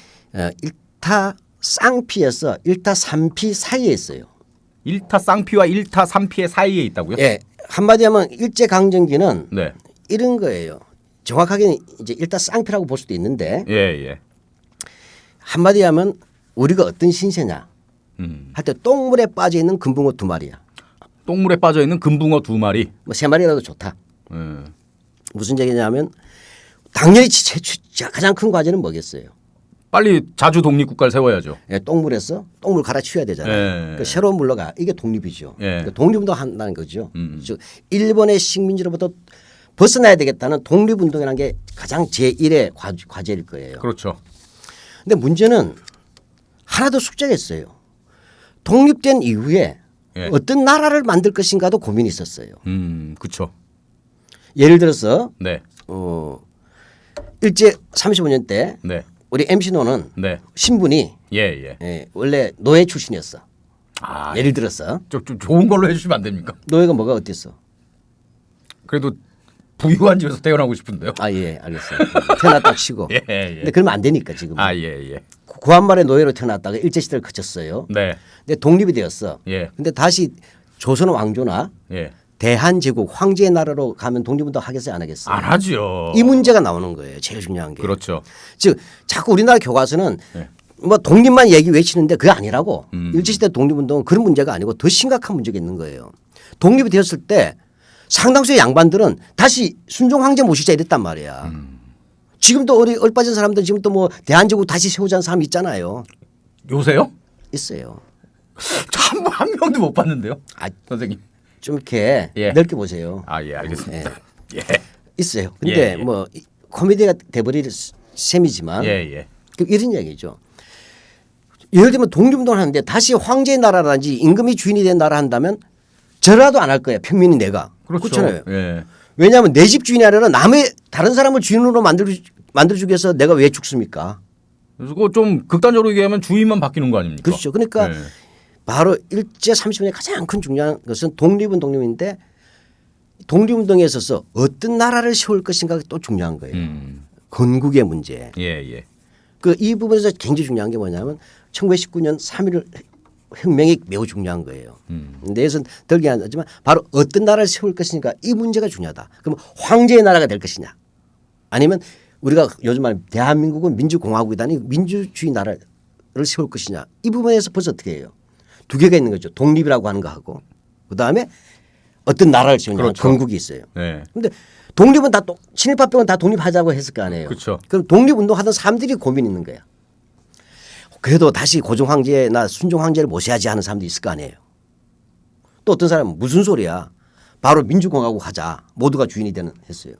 일타 쌍피에서 일타 삼피 사이에 있어요. 일타 쌍피와 일타 삼피의 사이에 있다고요? 예. 한마디 하면 일제 강점기는 네. 이런 거예요. 정확하게는 이제 일타 쌍피라고 볼 수도 있는데 예, 예. 한마디 하면 우리가 어떤 신세냐 할 때 똥물에 빠져 있는 금붕어 2마리야. 똥물에 빠져 있는 금붕어 2마리. 뭐 3마리라도 좋다. 예. 무슨 얘기냐면 당연히 가장 큰 과제는 뭐겠어요? 빨리 자주 독립국가를 세워야죠. 예, 똥물에서 똥물 갈아치워야 되잖아요. 예. 그러니까 새로운 물로 가. 이게 독립이죠. 예. 그러니까 독립운동 한다는 거죠. 즉 일본의 식민지로부터 벗어나야 되겠다는 독립운동이라는 게 가장 제1의 과제일 거예요. 그렇죠. 근데 문제는 하나도 숙제가 있어요. 독립된 이후에 예. 어떤 나라를 만들 것인가도 고민이 있었어요. 그렇죠. 예를 들어서 네. 일제 35년 때 네. 우리 MC노는 네. 신분이 예, 예. 원래 노예 출신이었어. 아, 예를 들어서 좀 좋은 걸로 해 주시면 안 됩니까? 노예가 뭐가 어땠어? 그래도 부유한 집에서 태어나고 싶은데요. 아, 예, 알겠어요. 태어났다 치고. 예, 근데 예. 그러면 안 되니까 지금. 아, 예, 예. 구한말의 노예로 태어났다가 일제시대를 거쳤어요. 네. 근데 독립이 되었어. 예. 근데 다시 조선 왕조나 예. 대한제국 황제의 나라로 가면 독립운동 하겠어요 안 하겠어요? 안 하죠. 이 문제가 나오는 거예요. 제일 중요한 게. 그렇죠. 즉 자꾸 우리나라 교과서는 네. 뭐 독립만 얘기 외치는데 그게 아니라고. 일제시대 독립운동은 그런 문제가 아니고 더 심각한 문제가 있는 거예요. 독립이 되었을 때 상당수의 양반들은 다시 순종 황제 모시자 이랬단 말이야. 지금도 우리 얼빠진 사람들 지금 또 뭐 대한제국 다시 세우자는 사람 있잖아요. 요새요? 있어요. 참 한 명도 못 봤는데요. 아, 선생님. 좀 이렇게 예. 넓게 보세요. 아, 예, 알겠습니다. 예. 있어요. 근데 예, 예. 뭐 코미디가 돼버릴 셈이지만 예, 예. 이런 얘기죠. 예를 들면 독립운동을 하는데 다시 황제의 나라라든지 임금이 주인이 된 나라 한다면 저라도 안 할 거야. 평민이 내가. 그렇죠. 그렇잖아요. 예. 왜냐하면 내 집 주인이 아니라 남의 다른 사람을 주인으로 만들어주기 위해서 내가 왜 죽습니까? 그래서 그거 좀 극단적으로 얘기하면 주인만 바뀌는 거 아닙니까? 그렇죠. 그러니까 예. 바로 일제 30년의 가장 큰 중요한 것은 독립운동인데 독립운동에 있어서 어떤 나라를 세울 것인가가 또 중요한 거예요. 건국의 문제. 예, 예. 그 이 부분에서 굉장히 중요한 게 뭐냐면 1919년 3.1 혁명이 매우 중요한 거예요. 근데 여기서 덜기 하지만 바로 어떤 나라를 세울 것이니까 이 문제가 중요하다. 그럼 황제의 나라가 될 것이냐 아니면 우리가 요즘 말 대한민국은 민주공화국이다 아니 민주주의 나라를 세울 것이냐 이 부분에서 벌써 어떻게 해요. 두 개가 있는 거죠. 독립이라고 하는 거하고 그다음에 어떤 나라를 세우냐 그렇죠. 건국이 있어요. 네. 근데 독립은 다 친일파병은 다 독립하자고 했을 거 아니에요. 그렇죠. 그럼 독립운동하던 사람들이 고민 있는 거야. 그래도 다시 고종 황제나 순종 황제를 모셔야지 하는 사람도 있을 거 아니에요. 또 어떤 사람은 무슨 소리야. 바로 민주공화국 하자. 모두가 주인이 되는 했어요.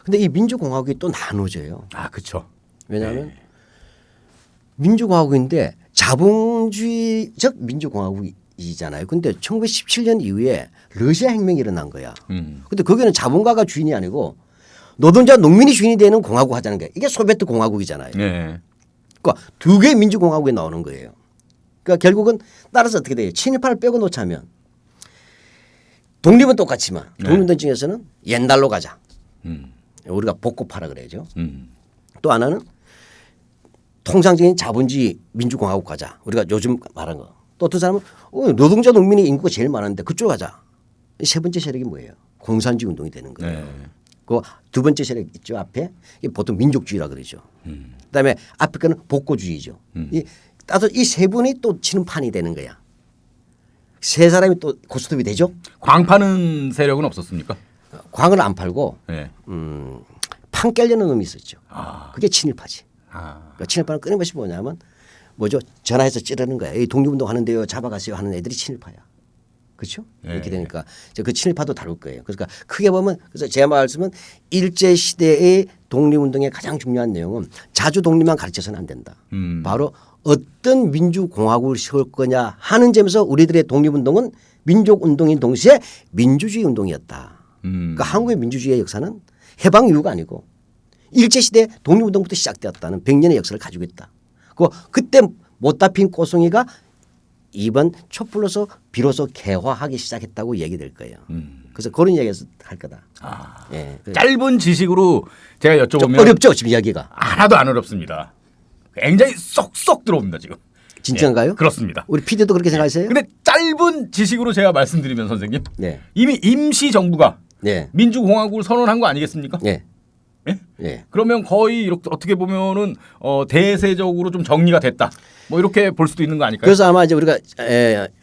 근데 이 민주공화국이 또 나눠져요. 아, 그렇죠. 왜냐하면 민주공화국인데 자본주의적 민주공화국이잖아요. 근데 1917년 이후에 러시아 혁명이 일어난 거야. 근데 거기는 자본가가 주인이 아니고 노동자 농민이 주인이 되는 공화국 하자는 거예요. 이게 소비에트 공화국이잖아요. 네. 그러니까 두 개의 민주공화국이 나오는 거예요. 그러니까 결국은 따라서 어떻게 돼요? 친일파를 빼고 놓자면 독립은 똑같지만 독립운동 중에서는 옛날로 가자. 우리가 복고파라 그래야죠. 또 하나는 통상적인 자본주의 민주공화국 가자. 우리가 요즘 말한 거. 또 어떤 사람은 노동자 농민의 인구가 제일 많은데 그쪽 가자. 세 번째 세력이 뭐예요? 공산주의 운동이 되는 거예요. 네. 그 두 번째 세력 있죠 앞에 이게 보통 민족주의라 그러죠. 그다음에 앞에 거는 복고주의죠. 따라서 이 세 분이 또 치는 판이 되는 거야. 세 사람이 또 고스톱이 되죠. 광 파는 세력은 없었습니까? 광을 안 팔고 네. 판 깨려는 놈이 있었죠. 아. 그게 친일파지. 그러니까 친일파는 끊임없이 뭐냐면 뭐죠? 전화해서 찌르는 거야. 이 독립운동 하는데요. 잡아가세요 하는 애들이 친일파야. 그렇죠? 네. 이렇게 되니까 이제 그 친일파도 다룰 거예요. 그러니까 크게 보면 그래서 제 말씀은 일제 시대의 독립운동의 가장 중요한 내용은 자주 독립만 가르쳐서는 안 된다. 바로 어떤 민주공화국을 세울 거냐 하는 점에서 우리들의 독립운동은 민족운동인 동시에 민주주의 운동이었다. 그러니까 한국의 민주주의의 역사는 해방 이후가 아니고 일제시대 독립운동부터 시작되었다는 100년의 역사를 가지고 있다. 그때 못다 핀 꼬송이가 이번 촛불로서 비로소 개화하기 시작했다고 얘기될 거예요. 그래서 그런 이야기에서 할 거다. 아. 예. 짧은 지식으로 제가 좀 여쭤보면 어렵죠 지금 이야기가. 하나도 안 어렵습니다. 굉장히 쏙쏙 들어옵니다 지금. 진짜인가요? 예, 그렇습니다. 우리 PD도 그렇게 생각하세요? 근데 짧은 지식으로 제가 말씀드리면 선생님 네. 이미 임시 정부가 네. 민주공화국을 선언한 거 아니겠습니까? 네. 예? 네. 그러면 거의 이렇게 어떻게 보면은 대세적으로 좀 정리가 됐다. 뭐 이렇게 볼 수도 있는 거 아닐까요? 그래서 아마 이제 우리가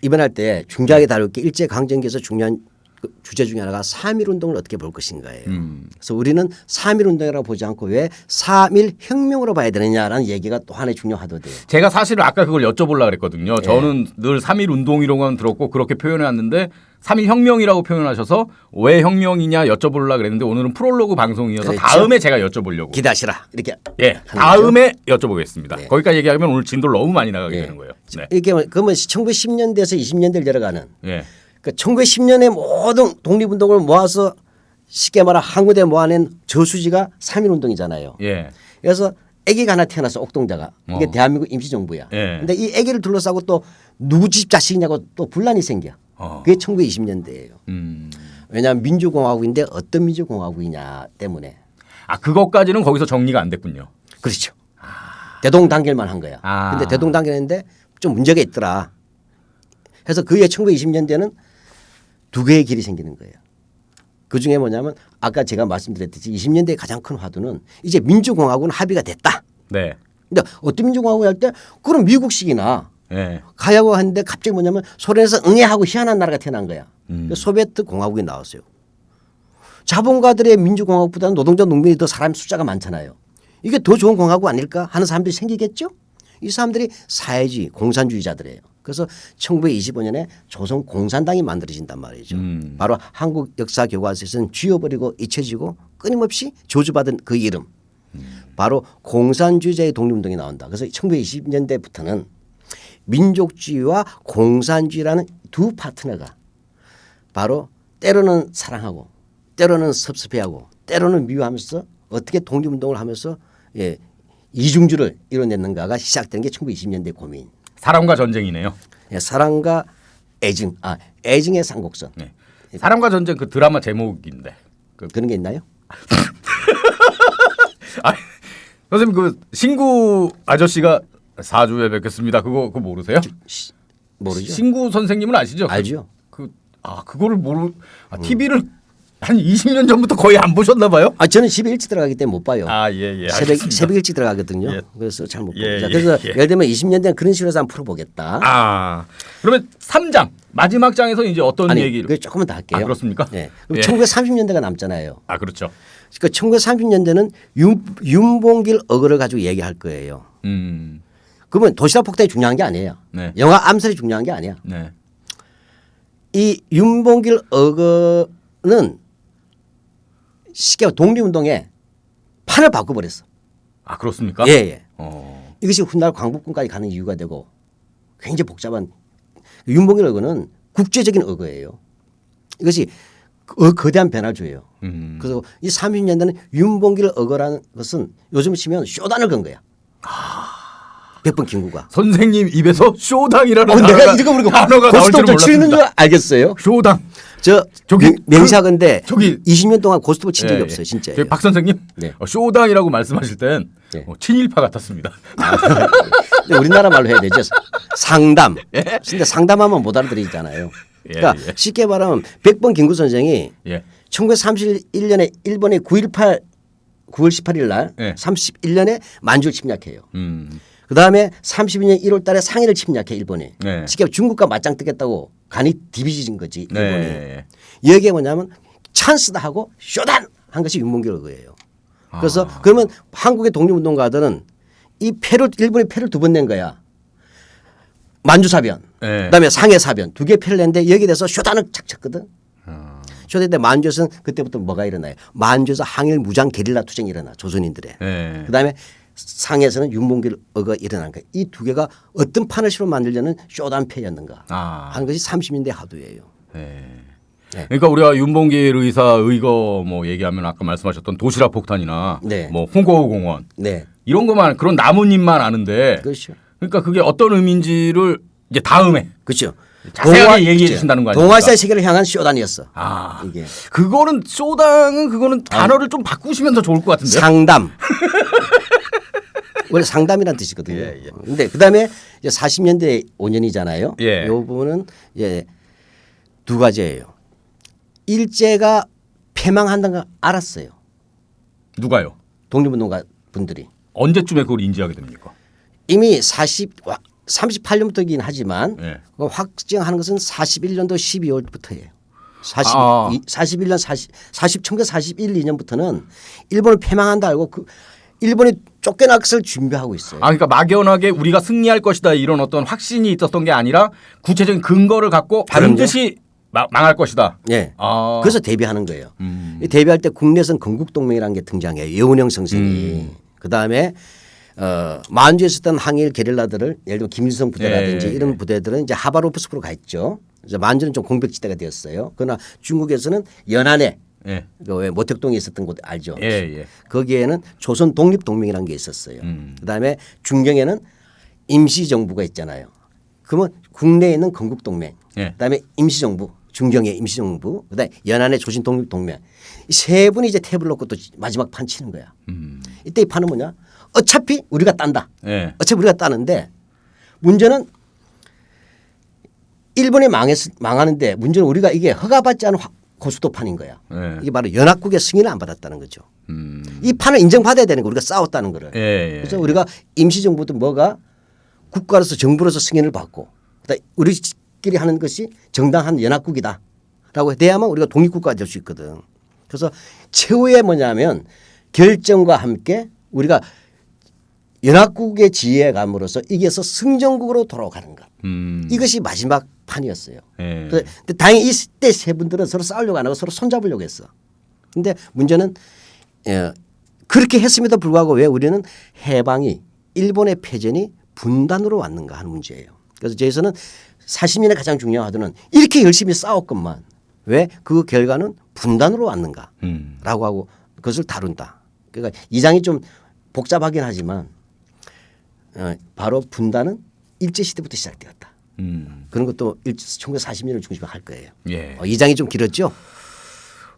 이번 할 때 중요하게 다룰 게 일제 강점기에서 중요한 그 주제 중에 하나가 3.1 운동을 어떻게 볼 것인가예요. 그래서 우리는 3.1 운동이라고 보지 않고 왜 3.1 혁명으로 봐야 되느냐라는 얘기가 또 하나의 중요하거든요. 제가 사실은 아까 그걸 여쭤보려고 그랬거든요. 저는 늘 3.1 운동이라고만 들었고 그렇게 표현해 왔는데 3.1 혁명이라고 표현하셔서 왜 혁명이냐 여쭤보려고 그랬는데 오늘은 프롤로그 방송이어서 그렇죠. 다음에 제가 여쭤보려고. 기다시라 이렇게. 예, 다음에 여쭤보겠습니다. 네. 거기까지 얘기하면 오늘 진도를 너무 많이 나가게 네. 되는 거예요. 네. 이게 그러면 1910년대에서 20년대를 열어가는 예. 그 1910년에 모든 독립운동을 모아서 쉽게 말하 한국에 모아낸 저수지가 3.1 운동이잖아요. 예. 그래서 아기가 하나 태어나서 옥동자가 이게 대한민국 임시정부야. 예. 근데 이 아기를 둘러싸고 또 누구 집 자식이냐고 또 분란이 생겨. 그게 1920년대예요. 왜냐하면 민주공화국인데 어떤 민주공화국이냐 때문에. 아, 그것까지는 거기서 정리가 안 됐군요. 그렇죠. 대동단결만 한 거야. 아. 근데 대동단결했는데 좀 문제가 있더라. 그래서 그해 1920년대는 두 개의 길이 생기는 거예요. 그중에 뭐냐면 아까 제가 말씀드렸듯이 20년대의 가장 큰 화두는 이제 민주공화국은 합의가 됐다. 네. 근데 어떤 민주공화국 할 때 그럼 미국식이나 예. 가야고 하는데 갑자기 뭐냐면 소련에서 응애하고 희한한 나라가 태어난 거야. 소비에트 공화국이 나왔어요. 자본가들의 민주공화국보다는 노동자 농민이 더 사람 숫자가 많잖아요. 이게 더 좋은 공화국 아닐까 하는 사람들이 생기겠죠. 이 사람들이 사회주의 공산주의자들이에요. 그래서 1925년에 조선 공산당이 만들어진단 말이죠. 바로 한국 역사 교과서에서는 쥐어버리고 잊혀지고 끊임없이 저주받은 그 이름. 바로 공산주의자의 독립운동이 나온다. 그래서 1920년대부터는 민족주의와 공산주의라는 두 파트너가 바로 때로는 사랑하고 때로는 섭섭해하고 때로는 미워하면서 어떻게 독립운동을 하면서 이중주를 이뤄냈는가가 시작된 게 1920년대 고민. 사랑과 전쟁이네요. 사랑과 애증, 애증의 삼곡선. 네. 사랑과 전쟁 그 드라마 제목인데 그런 게 있나요? 아, 선생님 그 신구 아저씨가 4주에 뵙겠습니다. 그거 모르세요? 모르죠. 신구 선생님은 아시죠? 알죠. 그거를 TV를 한 20년 전부터 거의 안 보셨나 봐요? 저는 집에 일찍 들어가기 때문에 못 봐요. 예. 새벽 일찍 들어가거든요. 예. 그래서 잘 못 예, 봅니다. 예, 그래서 예. 예를 들면 20년대는 그런 식으로 해서 한번 풀어보겠다. 그러면 3장 마지막 장에서 이제 어떤 아니, 얘기를? 그 조금만 더 할게요. 그렇습니까? 네. 그럼 예. 1930년대가 남잖아요. 그렇죠. 그러니까 1930년대는 윤봉길 어거를 가지고 얘기할 거예요. 그러면 도시락 폭탄이 중요한 게 아니에요. 네. 영화 암살이 중요한 게 아니야. 네. 이 윤봉길 어거는 쉽게 말해 독립운동에 판을 바꿔버렸어. 아 그렇습니까? 예, 예. 이것이 이것이 훗날 광복군까지 가는 이유가 되고 굉장히 복잡한 윤봉길 어거는 국제적인 어거예요. 이것이 거대한 변화를 줘요. 그래서 이 30년대는 윤봉길 어거라는 것은 요즘 치면 쇼단을 건 거야. 백번 김구가. 선생님 입에서 쇼당이라는 내가 이거 모르고 단어가 나올 줄 고스톱 치는 줄 몰랐습니다. 알겠어요? 쇼당. 저기 명사건데 저기 20년 동안 고스톱 친 적이 예, 없어요, 진짜. 저기 박 선생님 네. 쇼당이라고 말씀하실 땐 네. 친일파 같았습니다. 우리나라 말로 해야 되죠. 상담. 근데 상담하면 못 알아들이잖아요. 그러니까 예. 쉽게 말하면 백번 김구 선생이 예. 1931년에 일본의 9.18 9월 18일 날 예. 31년에 만주를 침략해요. 음. 그다음에 32년 1월 달에 상해를 침략해 일본이. 네. 쉽게 말해 중국과 맞짱 뜨겠다고 간이 디비진 거지 일본이. 네. 여기에 뭐냐면 찬스다 하고 쇼단 한 것이 윤봉길 어거예요. 그래서 그러면 한국의 독립운동가들은 이 패를 일본이 패를 두 번 낸 거야. 만주사변, 네. 그다음에 상해사변 두 개 패를 냈는데 여기에 대해서 쇼단을 착 쳤거든. 쇼단 때 만주에서는 그때부터 뭐가 일어나요? 만주에서 항일 무장 게릴라 투쟁이 일어나 조선인들의. 네. 그다음에 상해에서는 윤봉길 어가 일어난 거예요. 이 두 개가 어떤 판을 실로 만들려는 쇼단 패였는가 하는 것이 30년대 하도예요. 네. 네. 그러니까 우리가 윤봉길 의사 의거 뭐 얘기하면 아까 말씀하셨던 도시락 폭탄이나 네. 뭐 홍거공원 네, 이런 것만 그런 나뭇잎만 아는데 그렇죠. 그러니까 그게 어떤 의미인지를 이제 다음에 그렇죠. 자세하게 얘기해 주신다는 거 아닙니까? 동아시아 세계를 향한 쇼단이었어. 아 이게 그거는 쇼당은 그거는 단어를 좀 바꾸시면 더 좋을 것 같은데요. 상담. 원래 상담이란 뜻이거든요. 예, 예. 근데 그다음에 이제 40년대 5년이잖아요. 예. 이 부분은 이제 두 가지예요. 일제가 패망한다는 걸 알았어요. 누가요? 독립운동가 분들이. 언제쯤에 그걸 인지하게 됩니까? 이미 38년부터이긴 하지만 예. 그거 확정하는 것은 41년도 12월부터예요. 41년 1941, 2년부터는 일본을 패망한다 알고 그 일본이 쫓겨날 것을 준비하고 있어요. 아 그러니까 막연하게 우리가 승리할 것이다 이런 어떤 확신이 있었던 게 아니라 구체적인 근거를 갖고 반드시 망할 것이다. 예. 아. 그래서 대비하는 거예요. 이 대비할 때 국내선 건국동맹이라는 게 등장해요. 여운형 선생이. 그다음에 만주에 있었던 항일 게릴라들을 예를 들면 김일성 부대라든지 예. 이런 부대들은 이제 하바로프스크로 가 있죠. 이제 만주는 좀 공백지대가 되었어요. 그러나 중국에서는 연안에 예. 왜 모택동에 있었던 곳 알죠. 예, 예. 거기에는 조선 독립동맹이라는 게 있었어요. 그다음에 중경에는 임시정부가 있잖아요. 그러면 국내에 있는 건국동맹, 예. 그다음에 임시정부, 중경의 임시정부, 그다음에 연안의 조선 독립동맹 이 세 분이 이제 탭을 놓고 또 마지막 판 치는 거야. 이때 이 판은 뭐냐? 어차피 우리가 딴다. 예. 어차피 우리가 따는데 문제는 일본이 망하는데 문제는 우리가 이게 허가받지 않은 고수도판인 거야. 예. 이게 바로 연합국의 승인을 안 받았다는 거죠. 이 판을 인정받아야 되는 거 우리가 싸웠다는 거를. 예, 예. 그래서 우리가 임시정부도 뭐가 국가로서 정부로서 승인을 받고 그다음에 우리끼리 하는 것이 정당한 연합국이다라고 돼야만 우리가 독립국가가 될 수 있거든. 그래서 최후의 뭐냐면 결정과 함께 우리가 연합국의 지혜에 감으로써 이게서 승전국으로 돌아가는 것. 이것이 마지막 판이었어요. 예. 근데 다행히 이때 세 분들은 서로 싸우려고 안 하고 서로 손잡으려고 했어. 근데 문제는 그렇게 했음에도 불구하고 왜 우리는 해방이 일본의 패전이 분단으로 왔는가 하는 문제예요. 그래서 저에서는 40년에 가장 중요하다는 이렇게 열심히 싸웠건만 왜 그 결과는 분단으로 왔는가라고 하고 그것을 다룬다. 그러니까 이 장이 좀 복잡하긴 하지만 바로 분단은 일제시대부터 시작되었다. 그런 것도 1940년을 중심으로 할 거예요. 예. 이 장이 좀 길었죠?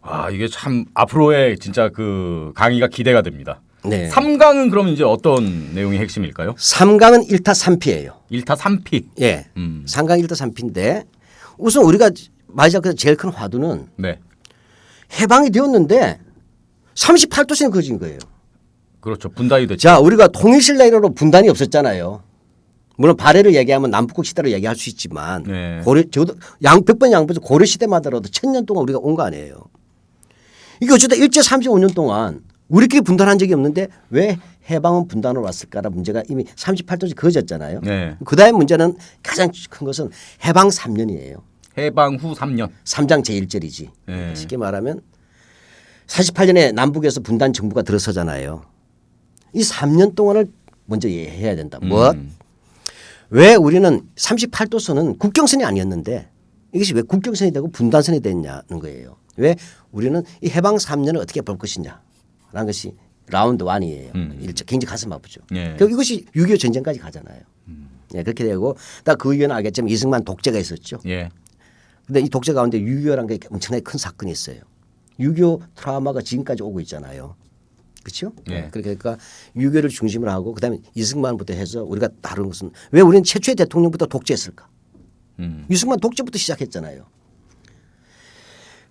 아 이게 참 앞으로의 진짜 그 강의가 기대가 됩니다. 네. 3강은 그럼 이제 어떤 내용이 핵심일까요? 3강은 1타 3피예요. 1타 3피. 예. 3강 1타 3피인데 우선 우리가 마지막 제일 큰 화두는 네. 해방이 되었는데 38도線거진 거예요. 그렇죠. 분단이 됐죠. 자, 우리가 통일신라 이래로 분단이 없었잖아요. 물론 발해를 얘기하면 남북국 시대를 얘기할 수 있지만 네. 고려 적어도 백번 양보해서 고려 시대마다라도 1000년 동안 우리가 온 거 아니에요. 이게 어쨌든 일제 35년 동안 우리끼리 분단한 적이 없는데 왜 해방은 분단으로 왔을까라는 문제가 이미 38도씩 그어졌잖아요. 네. 그다음에 문제는 가장 큰 것은 해방 3년이에요. 해방 후 3년. 3장 제1절이지. 예. 쉽게 말하면 48년에 남북에서 분단 정부가 들어서잖아요. 이 3년 동안을 먼저 이해해야 된다. 뭐? 왜 우리는 38도선은 국경선이 아니었는데 이것이 왜 국경선이 되고 분단선이 됐냐는 거예요. 왜 우리는 이 해방 3년을 어떻게 볼 것이냐라는 것이 라운드 1이에요. 굉장히 가슴 아프죠. 예. 결국 이것이 6.25 전쟁까지 가잖아요. 예, 그렇게 되고 딱 그 이유는 알겠지만 이승만 독재가 있었죠. 예. 근데 이 독재 가운데 6.25라는 게 엄청나게 큰 사건이 있어요. 6.25 트라우마가 지금까지 오고 있잖아요. 그렇죠? 예. 그러니까 6.25를 중심으로 하고 그다음에 이승만부터 해서 우리가 다룬 것은 왜 우리는 최초의 대통령부터 독재했을까? 이승만 독재부터 시작했잖아요.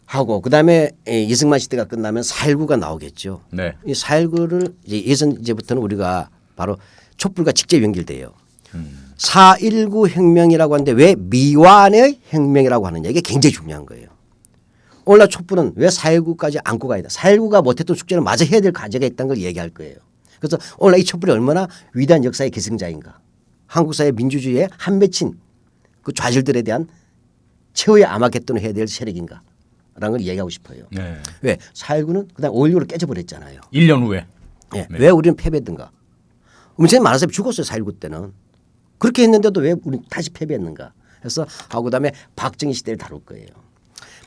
하고 그다음에 이승만 시대가 끝나면 4.19가 나오겠죠. 네. 이 4.19를 이제부터는 우리가 바로 촛불과 직접 연결돼요. 4.19 혁명이라고 하는데 왜 미완의 혁명이라고 하느냐 이게 굉장히 중요한 거예요. 오늘날 촛불은 왜 4.19까지 안고 가야 돼? 4.19가 못했던 숙제를 마저 해야 될 과제가 있다는 걸 얘기할 거예요. 그래서 오늘날 이 촛불이 얼마나 위대한 역사의 계승자인가. 한국 사회 민주주의에 한 맺힌 그 좌절들에 대한 최후의 암흑개돈을 해야 될 세력인가. 라는 걸 얘기하고 싶어요. 네. 왜? 4.19는 그다음 5.16로 깨져버렸잖아요. 1년 후에. 네. 네. 왜 우리는 패배했는가? 엄청 많은 사람이 죽었어요. 4.19 때는. 그렇게 했는데도 왜 우리는 다시 패배했는가? 그래서 하고 그다음에 박정희 시대를 다룰 거예요.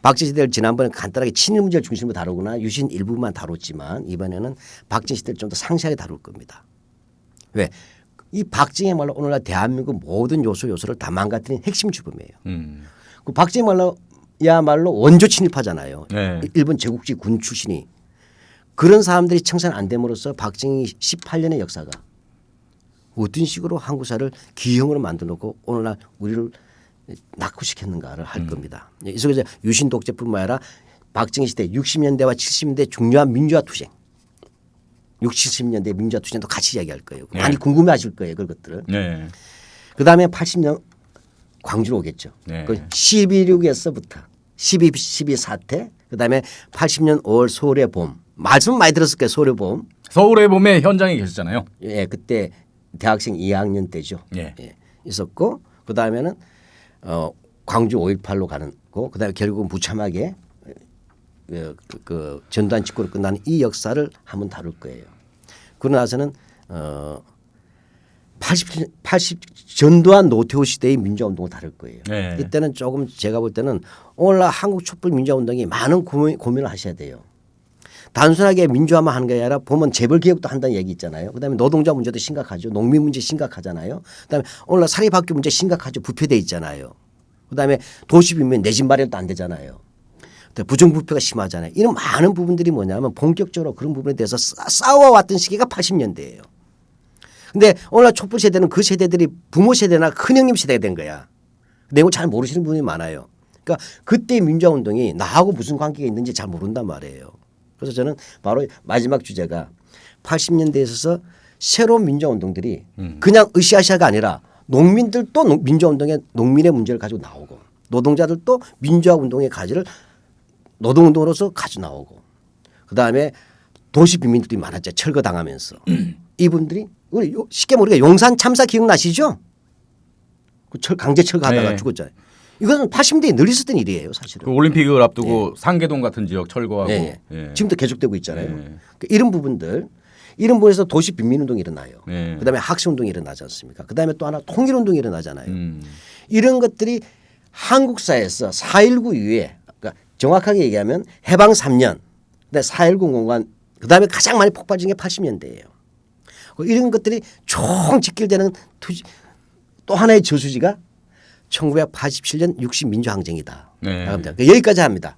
박정희 시대를 지난번에 간단하게 친일 문제를 중심으로 다루거나 유신 일부만 다뤘지만 이번에는 박정희 시대를 좀 더 상세하게 다룰 겁니다. 왜? 이 박정희야말로 오늘날 대한민국 모든 요소를 다 망가뜨린 핵심 주범이에요. 그 박정희야말로 원조 친일파잖아요. 네. 일본 제국주의 군 출신이. 그런 사람들이 청산 안 됨으로써 박정희 18년의 역사가 어떤 식으로 한국사를 기형으로 만들어 놓고 오늘날 우리를 낙후시켰는가를 할 겁니다. 이 속에서 유신 독재뿐만 아니라 박정희 시대 60년대와 70년대 중요한 민주화 투쟁 60, 70년대 민주화 투쟁도 같이 이야기할 거예요. 네. 많이 궁금해하실 거예요. 그것들을. 네. 그다음에 80년 광주로 오겠죠. 네. 그 12.6에서부터 12 사태 그다음에 80년 5월 서울의 봄 말씀 많이 들었을 거예요. 서울의 봄. 서울의 봄에 현장에 계셨잖아요. 예, 그때 대학생 2학년 때죠. 예. 예, 있었고 그다음에는 광주 5.18로 가는 거 그다음에 결국은 무참하게 그 전두환 집권으로 끝나는 이 역사를 한번 다룰 거예요. 그러고 나서는 80 전두환 노태우 시대의 민주화운동을 다룰 거예요. 네. 이때는 조금 제가 볼 때는 오늘날 한국 촛불 민주화운동이 많은 고민을 하셔야 돼요. 단순하게 민주화만 하는 게 아니라 보면 재벌 개혁도 한다는 얘기 있잖아요. 그다음에 노동자 문제도 심각하죠. 농민 문제 심각하잖아요. 그다음에 오늘날 사립학교 문제 심각하죠. 부패돼 있잖아요. 그다음에 도시 빈민 내 집 마련도 안 되잖아요. 부정부패가 심하잖아요. 이런 많은 부분들이 뭐냐면 본격적으로 그런 부분에 대해서 싸워왔던 시기가 80년대예요. 근데 오늘날 촛불 세대는 그 세대들이 부모 세대나 큰형님 세대가 된 거야. 내용을 잘 모르시는 분이 많아요. 그러니까 그때 민주화운동이 나하고 무슨 관계가 있는지 잘 모른단 말이에요. 그래서 저는 바로 마지막 주제가 80년대에 있어서 새로운 민주화운동들이 그냥 으쌰으쌰가 아니라 농민들도 민주화운동에 농민의 문제를 가지고 나오고 노동자들도 민주화운동의 가지를 노동운동으로서 가지고 나오고 그다음에 도시 빈민들이 많았죠. 철거당하면서. 이분들이 우리 쉽게 우리가 용산 참사 기억나시죠? 그 강제 철거하다가 네. 죽었잖아요. 이것은 80년대에 늘 있었던 일이에요. 사실은. 그 올림픽을 앞두고 상계동 같은 지역 철거하고 네. 예. 지금도 계속되고 있잖아요. 네. 그러니까 이런 부분들 이런 부분에서 도시 빈민운동이 일어나요. 네. 그다음에 학생운동이 일어나지 않습니까? 그다음에 또 하나 통일운동이 일어나잖아요. 이런 것들이 한국사에서 4.19 이후에 그러니까 정확하게 얘기하면 해방 3년 그다음에 4.19 공간 그다음에 가장 많이 폭발적인 게 80년대예요. 이런 것들이 총 직결되는 또 하나의 저수지가 1987년 60 민주항쟁이다. 네. 여기까지 합니다.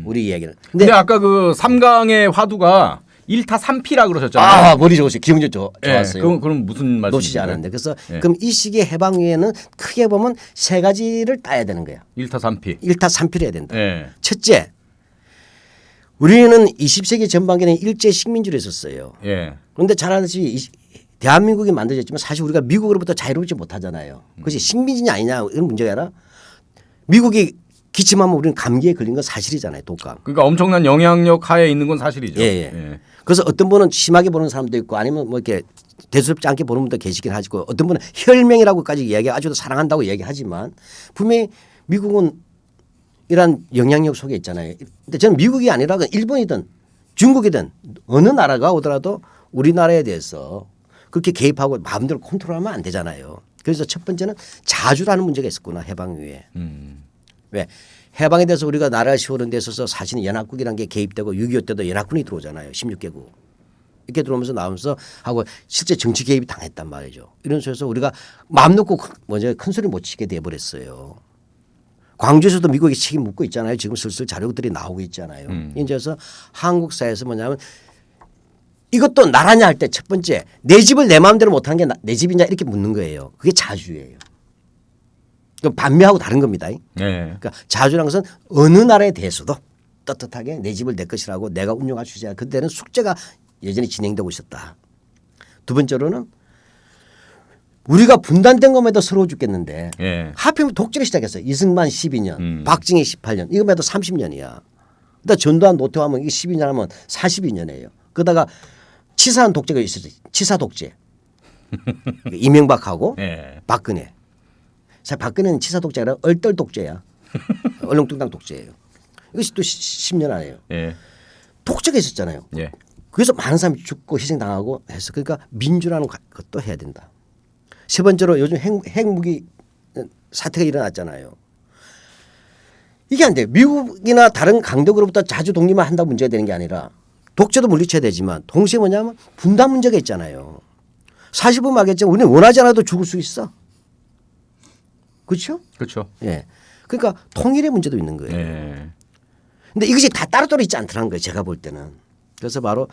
우리 이야기는. 근데 아까 그 삼강의 화두가 1타 3피라 그러셨잖아요. 아, 머리 좋으세요. 기억력 좋았어요. 예, 그럼 무슨 말씀이세요? 놓치지 않았는데. 그래서 예. 그럼 이 시기의 해방 후에는 크게 보면 세 가지를 따야 되는 거예요. 1타 3피. 1타 3피를 해야 된다. 예. 첫째, 우리는 20세기 전반기에는 일제 식민지로 있었어요. 예. 그런데 잘 아시다시피 대한민국이 만들어졌지만 사실 우리가 미국으로부터 자유롭지 못하잖아요. 그것이 식민지냐 아니냐 이런 문제가 아니라 미국이 기침하면 우리는 감기에 걸린 건 사실이잖아요. 독감. 그러니까 엄청난 영향력 하에 있는 건 사실이죠. 예, 예. 그래서 어떤 분은 심하게 보는 사람도 있고 아니면 뭐 이렇게 대수롭지 않게 보는 분도 계시긴 하시고 어떤 분은 혈맹이라고까지 이야기 아주 사랑한다고 얘기하지만 분명히 미국은 이런 영향력 속에 있잖아요. 근데 저는 미국이 아니라 일본이든 중국이든 어느 나라가 오더라도 우리나라에 대해서 그렇게 개입하고 마음대로 컨트롤하면 안 되잖아요. 그래서 첫 번째는 자주라는 문제가 있었구나 해방 이후에. 왜 해방에 대해서 우리가 나라를 세우는 데 있어서 사실은 연합국이라는 게 개입되고 6.25 때도 연합군이 들어오잖아요. 16개국. 이렇게 들어오면서 나오면서 하고 실제 정치 개입이 당했단 말이죠. 이런 속에서 우리가 마음 놓고 먼저 큰 소리 못 치게 돼버렸어요. 광주에서도 미국이 책임 묻고 있잖아요. 지금 슬슬 자료들이 나오고 있잖아요. 이제 그래서 한국 사회에서 뭐냐면 이것도 나라냐 할 때 첫 번째 내 집을 내 마음대로 못하는 게 내 집이냐 이렇게 묻는 거예요. 그게 자주예요. 그럼 반미하고 다른 겁니다. 네. 그러니까 자주라는 것은 어느 나라에 대해서도 떳떳하게 내 집을 내 것이라고 내가 운영할 수 있어야 그때는 숙제가 여전히 진행되고 있었다. 두 번째로는 우리가 분단된 것만 해도 서러워 죽겠는데 예. 하필이면 독재를 시작했어요. 이승만 12년, 박정희 18년 이거만 해도 30년이야. 그러니까 전두환 노태우하면 이게 12년 하면 42년이에요. 그러다가 치사한 독재가 있었지. 치사 독재. 이명박하고 예. 박근혜. 사실 박근혜는 치사 독재가 아니라 얼떨 독재야. 얼렁뚱땅 독재예요. 이것이 또 10년 안에요. 예. 독재가 있었잖아요. 예. 그래서 많은 사람이 죽고 희생당하고 했어. 그러니까 민주라는 것도 해야 된다. 세 번째로 요즘 핵무기 사태가 일어났잖아요. 이게 안 돼요. 미국이나 다른 강대국으로부터 자주 독립만 한다고 문제가 되는 게 아니라 독재도 물리쳐야 되지만 동시에 뭐냐면 분단 문제가 있잖아요. 사실 보면 알겠지만 우리는 원하지 않아도 죽을 수 있어. 그렇죠? 그렇죠. 예. 그러니까 통일의 문제도 있는 거예요. 예. 근데 이것이 다 따로따로 있지 않더라는 거예요. 제가 볼 때는. 그래서 바로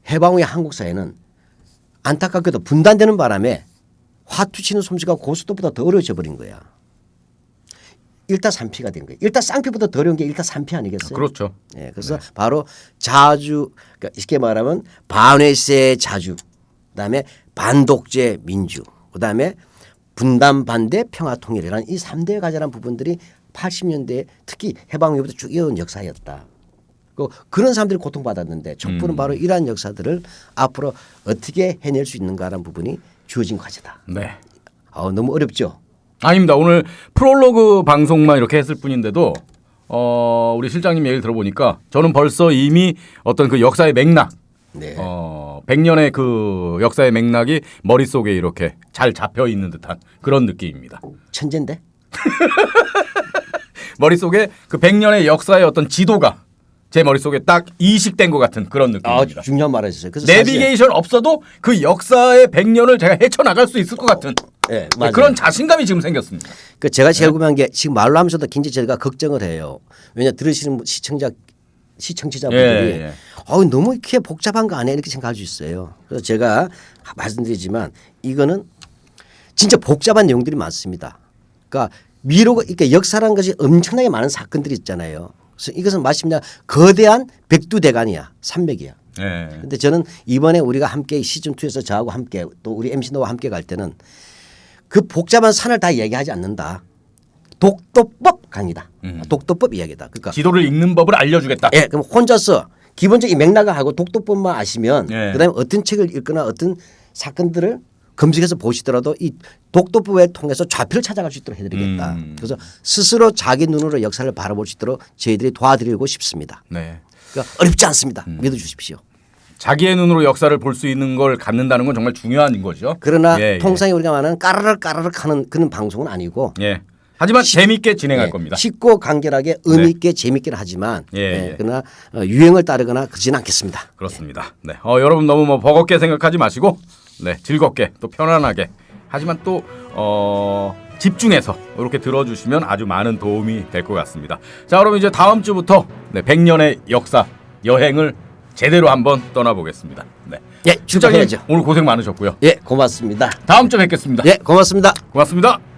해방 후의 한국 사회는 안타깝게도 분단되는 바람에 화투 치는 솜씨가 고스톱보다 더 어려워져 버린 거야. 1타 3피가 된 거예요. 1타 쌍피보다 더 어려운 게 1타 3피 아니겠어요? 그렇죠. 예, 그래서 바로 자주 그러니까 쉽게 말하면 반외세 자주 그다음에 반독재 민주 그다음에 분단 반대 평화 통일이라는 이 3대의 가자란 부분들이 80년대 특히 해방 이후부터 쭉 이어온 역사였다. 그런 사람들이 고통받았는데 촛불은 바로 이러한 역사들을 앞으로 어떻게 해낼 수 있는가라는 부분이 주어진 과제다. 네. 너무 어렵죠. 아닙니다. 오늘 프롤로그 방송만 이렇게 했을 뿐인데도 우리 실장님 얘기를 들어보니까 저는 벌써 이미 어떤 그 역사의 맥락, 네. 100년의 그 역사의 맥락이 머릿속에 이렇게 잘 잡혀 있는 듯한 그런 느낌입니다. 천재인데? 머릿속에 그 100년의 역사의 어떤 지도가 제 머릿속에 딱 이식된 것 같은 그런 느낌입니다. 중요한 말을 해주세요. 그래서 내비게이션 없어도 그 역사의 100년을 제가 헤쳐나갈 수 있을 것 같은 네, 맞아요. 그런 자신감이 지금 생겼습니다. 그 제가 제일 궁금한 게 지금 말로 하면서도 굉장히 제가 걱정을 해요. 왜냐 들으시는 시청자분들이 너무 이렇게 복잡한 거 아니야 이렇게 생각할 수 있어요. 그래서 제가 말씀드리지만 이거는 진짜 복잡한 내용들이 많습니다. 그러니까 이렇게 역사라는 것이 엄청나게 많은 사건들이 있잖아요. 그래서 이것은 마침내 거대한 백두대간이야. 산맥이야. 그런데 저는 이번에 우리가 함께 시즌2에서 저하고 함께 또 우리 MC 노와 함께 갈 때는 그 복잡한 산을 다 얘기하지 않는다. 독도법 강의다. 독도법 이야기다. 그러니까 지도를 읽는 법을 알려주겠다. 예, 그럼 혼자서 기본적인 맥락을 하고 독도법만 아시면 그다음에 어떤 책을 읽거나 어떤 사건들을 검색해서 보시더라도 이 독도법을 통해서 좌표를 찾아갈 수 있도록 해드리겠다. 그래서 스스로 자기 눈으로 역사를 바라볼 수 있도록 저희들이 도와드리고 싶습니다. 네. 그러니까 어렵지 않습니다. 믿어주십시오. 자기의 눈으로 역사를 볼 수 있는 걸 갖는다는 건 정말 중요한 거죠. 그러나 통상에 우리가 말하는 까르륵 하는 그런 방송은 아니고 하지만 재미있게 진행할 겁니다. 쉽고 간결하게 의미 있게 재미있게 하지만 그러나 유행을 따르거나 그러지는 않겠습니다. 그렇습니다. 네. 여러분 너무 버겁게 생각하지 마시고 즐겁게 또 편안하게 하지만 또 집중해서 이렇게 들어주시면 아주 많은 도움이 될 것 같습니다. 자, 그럼 이제 다음 주부터 100년의 역사 여행을 제대로 한번 떠나보겠습니다. 네. 출발해야죠. 오늘 고생 많으셨고요. 고맙습니다. 다음 주에 뵙겠습니다. 고맙습니다. 고맙습니다.